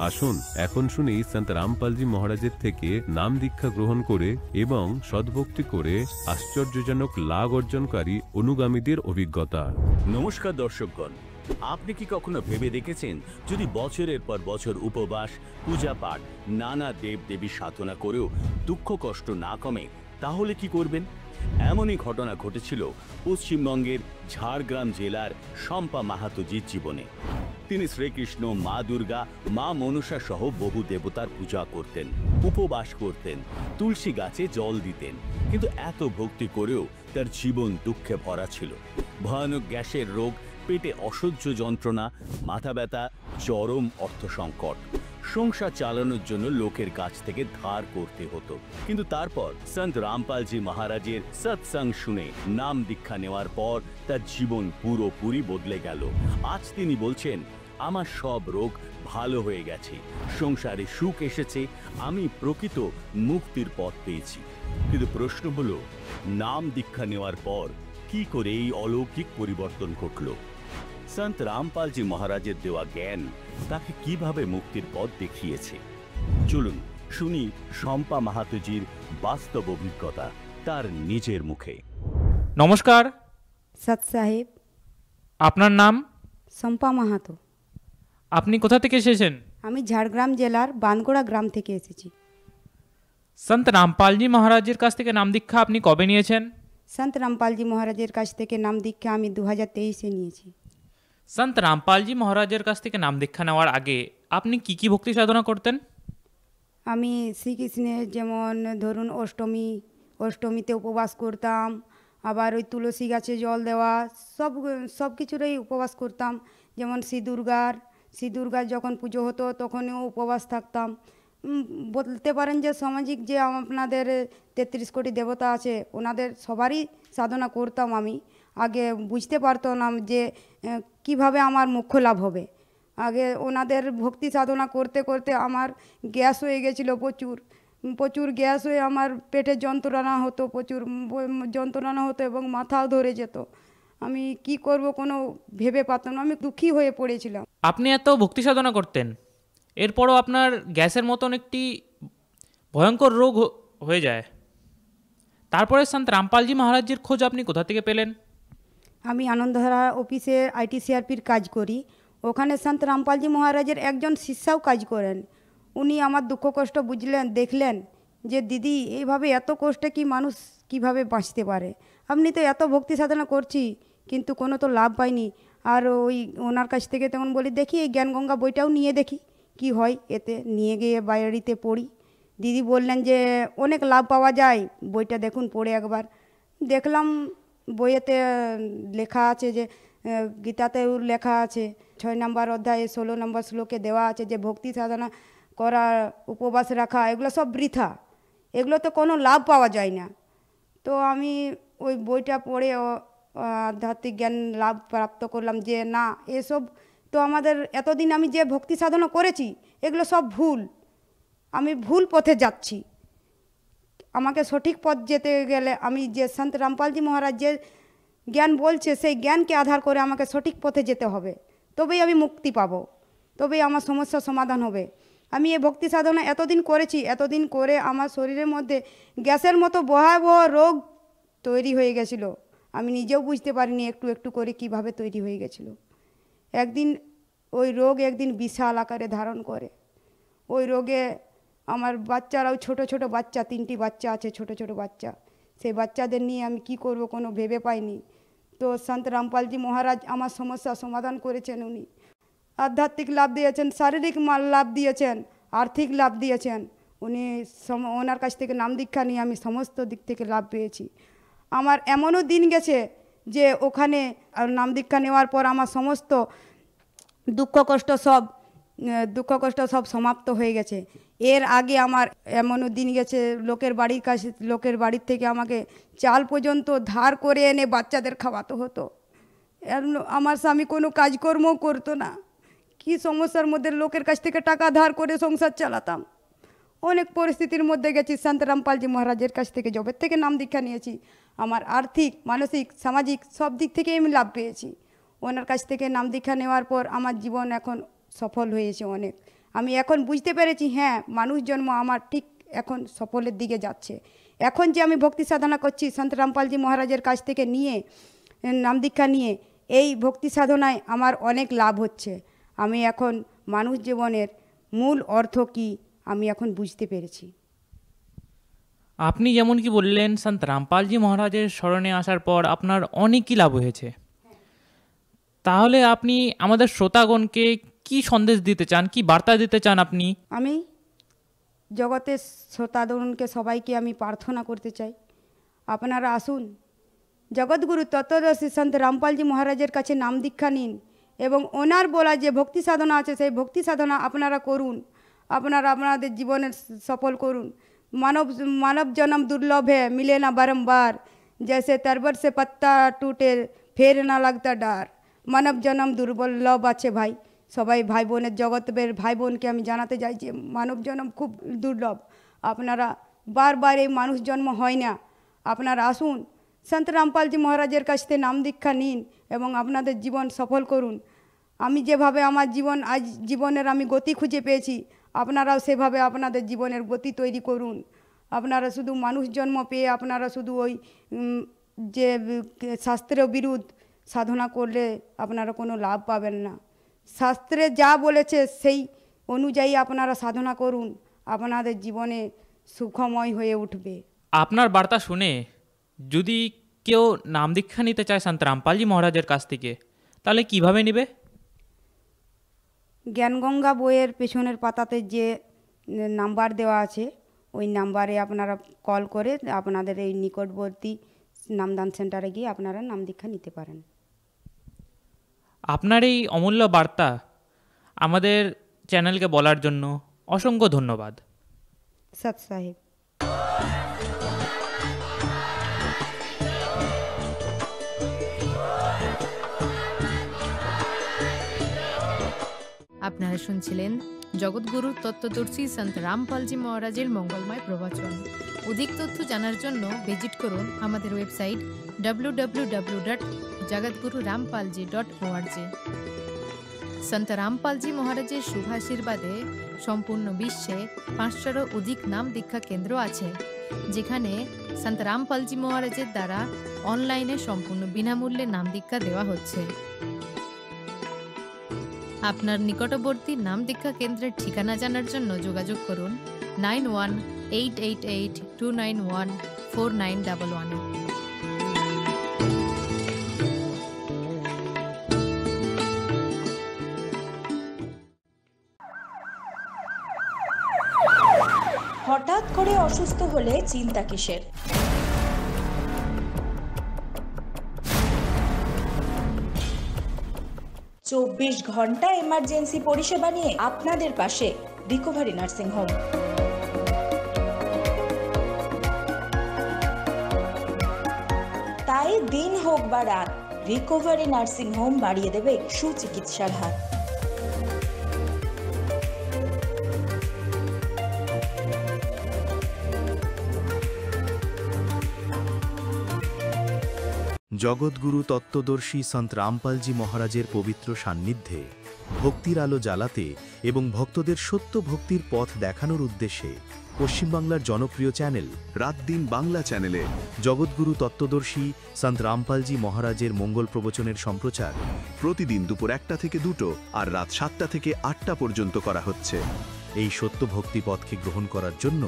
আসুন এখন শুনি সন্ত রামপালজি মহারাজের থেকে নাম দীক্ষা গ্রহণ করে এবং সদ্ভক্তি করে আশ্চর্যজনক লাভ অর্জনকারী অনুগামীদের অভিজ্ঞতা। নমস্কার দর্শকগণ, আপনি কি কখনো ভেবে দেখেছেন যদি বছরের পর বছর উপবাস, পূজা পাঠ, নানা দেব দেবী সাধনা করেও দুঃখ কষ্ট না কমে, তাহলে কি করবেন? এমনই ঘটনা ঘটেছিল পশ্চিমবঙ্গের ঝাড়গ্রাম জেলার শম্পা মাহাতোজির জীবনে। তিনি শ্রীকৃষ্ণ, মা দুর্গা, মা মনসা সহ বহু দেবতার পূজা করতেন, উপবাস করতেন, তুলসী গাছে জল দিতেন, কিন্তু এত ভক্তি করেও তার জীবন দুঃখে ভরা ছিল। ভয়ানক গ্যাসের রোগ, পেটে অসহ্য যন্ত্রণা, মাথা ব্যথা, চরম অর্থ সংকট। সংসার চালানোর জন্য লোকের কাছ থেকে ধার করতে হতো। কিন্তু তারপর সন্ত রামপালজি মহারাজের সৎসঙ্গ শুনে নাম দীক্ষা নেওয়ার পর তার জীবন পুরোপুরি বদলে গেল। আজ তিনি বলছেন, আমার সব রোগ ভালো হয়ে গেছে, সংসারে সুখ এসেছে, আমি প্রকৃত মুক্তির পথ পেয়েছি। কিন্তু প্রশ্ন হলো, নাম দীক্ষা নেওয়ার পর কি করে এই অলৌকিক পরিবর্তন ঘটল? সন্ত রামপালজি মহারাজের দেওয়া জ্ঞান তাকে কিভাবে মুক্তির পথ দেখিয়েছে? চলুন শুনি শম্পা মাহাতোজির বাস্তব অভিজ্ঞতা তার নিজের মুখে। নমস্কার, সৎ সাহেব। আপনার নাম? শম্পা মাহাতো। আপনি কোথা থেকে এসেছেন? আমি ঝাড়গ্রাম জেলার বানগোড়া গ্রাম থেকে এসেছি। সন্ত রামপালজি মহারাজের কাছ থেকে নাম দীক্ষা আপনি কবে নিয়েছেন? সন্ত রামপালজি মহারাজের কাছ থেকে নাম দীক্ষা আমি 2023-এ নিয়েছি। সন্ত রামপালজি মহারাজের কাছ থেকে নাম দীক্ষা নেওয়ার আগে আপনি কি কি ভক্তি সাধনা করতেন? আমি শ্রীকৃষ্ণের যেমন ধরুন অষ্টমীতে উপবাস করতাম, আবার ওই তুলসী গাছে জল দেওয়া, সব কিছুরই উপবাস করতাম। যেমন শ্রী দুর্গার যখন পুজো হতো তখনও উপবাস থাকতাম। বলতে পারেন যে সামাজিক যে আপনাদের 33 কোটি দেবতা আছে, ওনাদের সবারই সাধনা করতাম। আমি আগে বুঝতে পারতাম না যে কিভাবে আমার মোক্ষ লাভ হবে। আগে ওনাদের ভক্তি সাধনা করতে করতে আমার গ্যাস হয়ে গেছিলো, প্রচুর গ্যাস হয়ে আমার পেটে যন্ত্রণা হতো, প্রচুর যন্ত্রণা হতো এবং মাথাও ধরে যেত। আমি কি করব কোনো ভেবে পারতাম না, আমি দুঃখী হয়ে পড়েছিলাম। আপনি এত ভক্তি সাধনা করতেন, এরপরও আপনার গ্যাসের মতন একটি ভয়ঙ্কর রোগ হয়ে যায়। তারপরে সন্ত রামপালজি মহারাজের খোঁজ আপনি কোথা থেকে পেলেন? আমি আনন্দধারা অফিসে ITCRPর কাজ করি। ওখানে সন্ত রামপালজি মহারাজের একজন শিষ্যাও কাজ করেন। উনি আমার দুঃখ কষ্ট বুঝলেন, দেখলেন যে দিদি এইভাবে এত কষ্টে কি মানুষ কিভাবে বাঁচতে পারে, আপনি তো এত ভক্তি সাধনা করছি কিন্তু কোনো তো লাভ পাইনি। আর ওই ওনার কাছ থেকে তখন বলি দেখি এই জ্ঞানগঙ্গা বইটাও নিয়ে দেখি কি হয়, এতে নিয়ে গিয়ে বাড়িতে পড়ি। দিদি বললেন যে অনেক লাভ পাওয়া যায়, বইটা দেখুন পড়ে একবার। দেখলাম বইয়েতে লেখা আছে যে গীতাতেও লেখা আছে 6 নম্বর অধ্যায়ে 16 নম্বর শ্লোকে দেওয়া আছে যে ভক্তি সাধনা করা, উপবাস রাখা এগুলো সব বৃথা, এগুলো তো কোনো লাভ পাওয়া যায় না। তো আমি ওই বইটা পড়ে আধ্যাত্মিক জ্ঞান লাভ প্রাপ্ত করলাম যে না, এসব তো আমাদের এতদিন আমি যে ভক্তি সাধনা করেছি এগুলো সব ভুল, আমি ভুল পথে যাচ্ছি। আমাকে সঠিক পথ যেতে গেলে আমি যে সন্ত রামপালজি মহারাজ যে জ্ঞান বলছে সেই জ্ঞানকে আধার করে আমাকে সঠিক পথে যেতে হবে, তবেই আমি মুক্তি পাবো, তবেই আমার সমস্যার সমাধান হবে। আমি এই ভক্তি সাধনা এতদিন করেছি, এতদিন করে আমার শরীরের মধ্যে গ্যাসের মতো ভয়াবহ রোগ তৈরি হয়ে গেছিল, আমি নিজেও বুঝতে পারিনি একটু একটু করে কিভাবে তৈরি হয়ে গেছিল। একদিন ওই রোগ একদিন বিশাল আকারে ধারণ করে। ওই রোগে আমার বাচ্চারাও ছোট ছোট বাচ্চা, 3টি বাচ্চা আছে, ছোট ছোট বাচ্চা, সেই বাচ্চাদের নিয়ে আমি কি করব কোনো ভেবে পাইনি। তো সন্ত রামপালজি মহারাজ আমার সমস্যা সমাধান করেছেন। উনি আধ্যাত্মিক লাভ দিয়েছেন, শারীরিক লাভ দিয়েছেন, আর্থিক লাভ দিয়েছেন। উনি ওনার কাছ থেকে নাম দীক্ষা নিয়ে আমি সমস্ত দিক থেকে লাভ পেয়েছি। আমার এমনও দিন গেছে যে ওখানে নাম দীক্ষা নেওয়ার পর আমার সমস্ত দুঃখ কষ্ট সব সমাপ্ত হয়ে গেছে। এর আগে আমার এমনও দিন গেছে লোকের বাড়ির থেকে আমাকে চাল পর্যন্ত ধার করে এনে বাচ্চাদের খাওয়াতে হতো। আমার স্বামী কোনো কাজকর্মও করতো না, কি সমস্যার মধ্যে লোকের কাছ থেকে টাকা ধার করে সংসার চালাতাম। অনেক পরিস্থিতির মধ্যে গেছি। সন্ত রামপালজি মহারাজের কাছ থেকে জবের থেকে নাম দীক্ষা নিয়েছি, আমার আর্থিক, মানসিক, সামাজিক সব দিক থেকে আমি লাভ পেয়েছি। ওনার কাছ থেকে নাম দীক্ষা নেওয়ার পর আমার জীবন এখন সফল হয়েছে অনেক। আমি এখন বুঝতে পেরেছি হ্যাঁ, মানুষ জন্ম আমার ঠিক এখন সফলের দিকে যাচ্ছে। এখন যে আমি ভক্তি সাধনা করছি সন্ত রামপালজি মহারাজের কাছ থেকে নিয়ে নাম দীক্ষা নিয়ে, এই ভক্তি সাধনায় আমার অনেক লাভ হচ্ছে। আমি এখন মানুষ জীবনের মূল অর্থ কী আমি এখন বুঝতে পেরেছি। আপনি যেমন কি বললেন সন্ত রামপালজি মহারাজের স্মরণে আসার পর আপনার অনেকই লাভ হয়েছে, তাহলে আপনি আমাদের শ্রোতাগণকে কি সন্দেশ দিতে চান, কি বার্তা দিতে চান আপনি? আমি জগতের শ্রোতাগণকে সবাইকে আমি প্রার্থনা করতে চাই, আপনারা আসুন জগৎগুরু তত্ত্বদর্শী সন্ত রামপালজি মহারাজের কাছে নাম দীক্ষা নিন এবং ওনার বলা যে ভক্তি সাধনা আছে সেই ভক্তি সাধনা আপনারা করুন, আপনারা আপনাদের জীবনের সফল করুন। মানব জন্ম দুর্লভ है, मिले ना बारंबार, जैसे तरबट से पत्ता टूटे फेर ना लगता डार। মানব জন্ম দুর্লভ আছে ভাই, সবাই ভাই বোনের জগতের ভাই বোনকে আমি জানাতে চাই যে মানব জন্ম খুব দুর্লভ। আপনারা বারবার এই মানুষ জন্ম হয় না, আপনারা আসুন সন্ত রামপালজি মহারাজের কাছ থেকে নাম দীক্ষা নিন এবং আপনাদের জীবন সফল করুন। আমি যেভাবে আমার জীবনের আমি গতি খুঁজে পেয়েছি, আপনারাও সেভাবে আপনাদের জীবনের গতি তৈরি করুন। আপনারা শুধু মানুষ জন্ম পেয়ে আপনারা শুধু ওই যে শাস্ত্রের বিরুদ্ধ সাধনা করলে আপনারা কোনো লাভ পাবেন না। শাস্ত্রে যা বলেছে সেই অনুযায়ী আপনারা সাধনা করুন, আপনাদের জীবনে সুখময় হয়ে উঠবে। আপনার বার্তা শুনে যদি কেউ নাম দীক্ষা নিতে চায় সন্ত রামপালজি মহারাজের কাছ থেকে, তাহলে কিভাবে নেবে? জ্ঞানগঙ্গা বইয়ের পেছনের পাতাতে যে নাম্বার দেওয়া আছে ওই নাম্বারে আপনারা কল করে আপনাদের এই নিকটবর্তী নামদান সেন্টারে গিয়ে আপনারা নাম দীক্ষা নিতে পারেন। আপনার এই অমূল্য বার্তা আমাদের চ্যানেলকে বলার জন্য অসংখ্য ধন্যবাদ। সৎ সাহেব। আপনারা শুনছিলেন জগৎগুরু তত্ত্বদর্শী সন্ত রামপালজি মহারাজের মঙ্গলময় প্রবচন। অধিক তথ্য জানার জন্য ভিজিট করুন আমাদের ওয়েবসাইট www.jagatgururampalji.org। সন্ত রামপালজি মহারাজের শুভাশীর্বাদে সম্পূর্ণ বিশ্বে 500-এরও অধিক নাম দীক্ষা কেন্দ্র আছে। যেখানে সন্ত রামপালজি মহারাজের দ্বারা অনলাইনে সম্পূর্ণ বিনামূল্যে নাম দীক্ষা দেওয়া হচ্ছে। আপনার নিকটবর্তী নাম দীক্ষা কেন্দ্রের ঠিকানা জানার জন্য যোগাযোগ করুন 9188291491 এ। হঠাৎ করে অসুস্থ হলে চিন্তা কিসের? চব্বিশ ঘন্টা এমার্জেন্সি পরিষেবা নিয়ে আপনাদের পাশে রিকভারি নার্সিং হোম। তাই দিন হোক বা রাত, রিকভারি নার্সিং হোম বাড়িয়ে দেবে সুচিকিৎসার হাত। জগৎগুরু তত্ত্বদর্শী সন্ত রামপালজি মহারাজের পবিত্র সান্নিধ্যে ভক্তির আলো জ্বালাতে এবং ভক্তদের সত্য ভক্তির পথ দেখানোর উদ্দেশ্যে পশ্চিমবাংলার জনপ্রিয় চ্যানেল রাত দিন বাংলা চ্যানেলে জগৎগুরু তত্ত্বদর্শী সন্ত রামপালজি মহারাজের মঙ্গল প্রবচনের সম্প্রচার প্রতিদিন দুপুর 1টা থেকে 2টো আর রাত 7টা থেকে 8টা পর্যন্ত করা হচ্ছে। এই সত্য ভক্তি পথকে গ্রহণ করার জন্য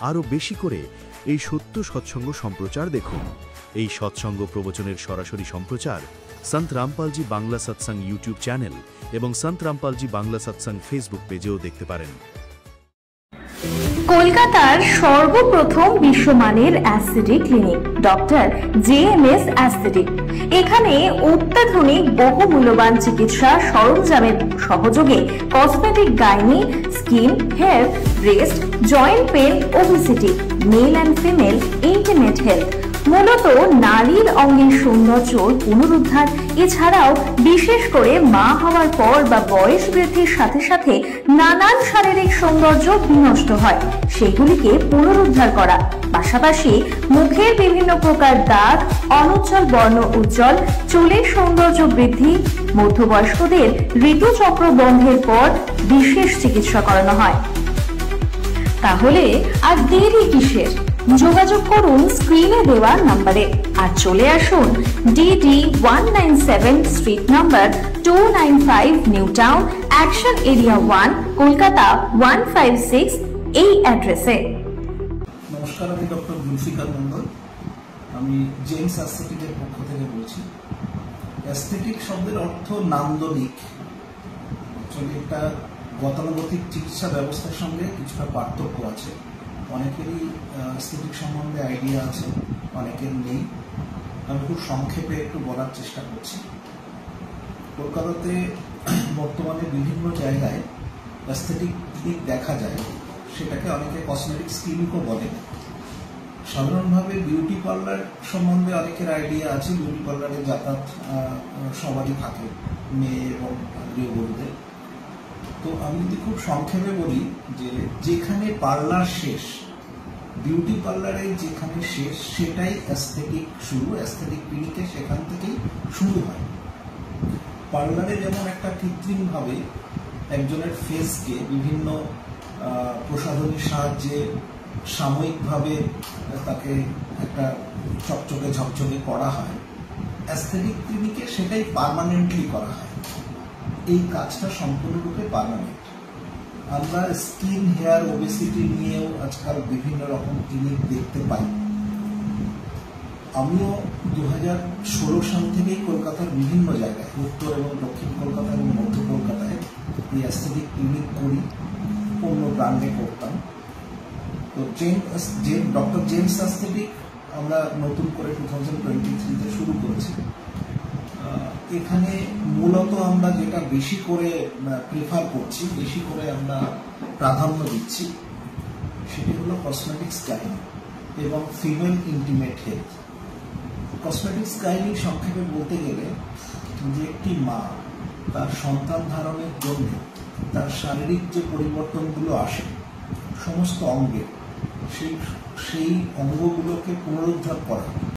আরও বেশি করে এই সত্য সৎসঙ্গ সম্প্রচার দেখুন। এই সৎসঙ্গ প্রবচনের সরাসরি সম্প্রচার সন্ত রামপালজি বাংলা সৎসঙ্গ ইউটিউব চ্যানেল এবং সন্ত রামপালজি বাংলা সৎসঙ্গ ফেসবুক পেজেও দেখতে পারেন। কলকাতার সর্বপ্রথম বিশ্বমানের aesthetic clinic doctor JMS aesthetic. এখানে অত্যাধুনিক বহুমূল্যবান চিকিৎসা সরঞ্জামের সহযোগে cosmetic, gynae, skin, hair, breast, joint pain, obesity, male and female, intimate health, মূলত নারীর অঙ্গের সৌন্দর্য পুনরুদ্ধার, এছাড়াও বিশেষ করে মা হওয়ার পর বা বয়স বৃদ্ধির সাথে সাথে নানান শারীরিক সৌন্দর্য বিনষ্ট হয়, সেগুলিকে পুনরুদ্ধার করা। পাশাপাশি মুখের বিভিন্ন প্রকার দাগ, অনুজ্জ্বল বর্ণ উজ্জ্বল, চুলের সৌন্দর্য বৃদ্ধি, মধ্যবয়স্কদের ঋতুচক্র বন্ধের পর বিশেষ চিকিৎসা করানো হয়। তাহলে আর দেরি কিসের? যোগাযোগ করুন স্ক্রিনে দেওয়া নম্বরে আর চলে আসুন DD 197 street number 295 new town, action area 1, Kolkata 156 এই অ্যাড্রেসে। নমস্কার, আমি ডক্টর জুলফিকার মন্ডল। আমি জেমস অ্যাস্থেটিকের পক্ষ থেকে বলছি। অ্যাস্থেটিক শব্দের অর্থ নান্দনিক। এটা গতানুগতিক চিকিৎসা ব্যবস্থার সঙ্গে কিছুটা পার্থক্য আছে। অনেকেরই অ্যাস্থেটিক সম্বন্ধে আইডিয়া আছে, অনেকের নেই। আমি খুব সংক্ষেপে একটু বলার চেষ্টা করছি। কলকাতাতে বর্তমানে বিভিন্ন জায়গায় অ্যাস্থেটিক ক্লিনিক দেখা যায়, সেটাকে অনেকে কসমেটিক্স ক্লিনিকও বলে। সাধারণভাবে বিউটি পার্লার সম্বন্ধে অনেকের আইডিয়া আছে। বিউটি পার্লারে যাতায়াত সবারই থাকে, মেয়ে এবং গৃহবধূদের। তো আমি যদি খুব সংক্ষেপে বলি যে যেখানে পার্লার শেষ, বিউটি পার্লারে যেখানে শেষ, সেটাই অ্যাস্থেটিক শুরু। অ্যাস্থেটিক ক্লিনিকে সেখান থেকেই শুরু হয়। পার্লারে যেমন একটা কৃত্রিমভাবে একজনের ফেসকে বিভিন্ন প্রসাধনীর সাহায্যে সাময়িকভাবে তাকে একটা চকচকে ঝকঝকে করা হয়, অ্যাস্থেটিক ক্লিনিকে সেটাই পার্মানেন্টলি করা হয়। এই কাজটা সম্পূর্ণরূপে পার্মানেন্ট। আমরা স্কিন, হেয়ার, ওবেসিটি নিয়েও আজকাল বিভিন্ন রকম ক্লিনিক দেখতে পাই। আমিও 2016 সাল থেকেই কলকাতার বিভিন্ন জায়গায়, উত্তর এবং দক্ষিণ কলকাতা এবং মধ্য কলকাতায় এই অ্যাস্থেটিক ক্লিনিক করি, অন্য ব্র্যান্ডে করতাম। তো ডক্টর জেমস অ্যাস্থেটিক আমরা নতুন করে 2023-তে শুরু করেছি। এখানে মূলত আমরা যেটা বেশি করে প্রেফার করছি, বেশি করে আমরা প্রাধান্য দিচ্ছি, সেটি হলো কসমেটিক্স গাইনি এবং female intimate health. Cosmetics gynae সংক্ষেপে বলতে গেলে যে একটি মা তার সন্তান ধারণের জন্য তার শারীরিক যে পরিবর্তনগুলো আসে সমস্ত অঙ্গে, সেই অঙ্গগুলোকে পুনরুদ্ধার করা।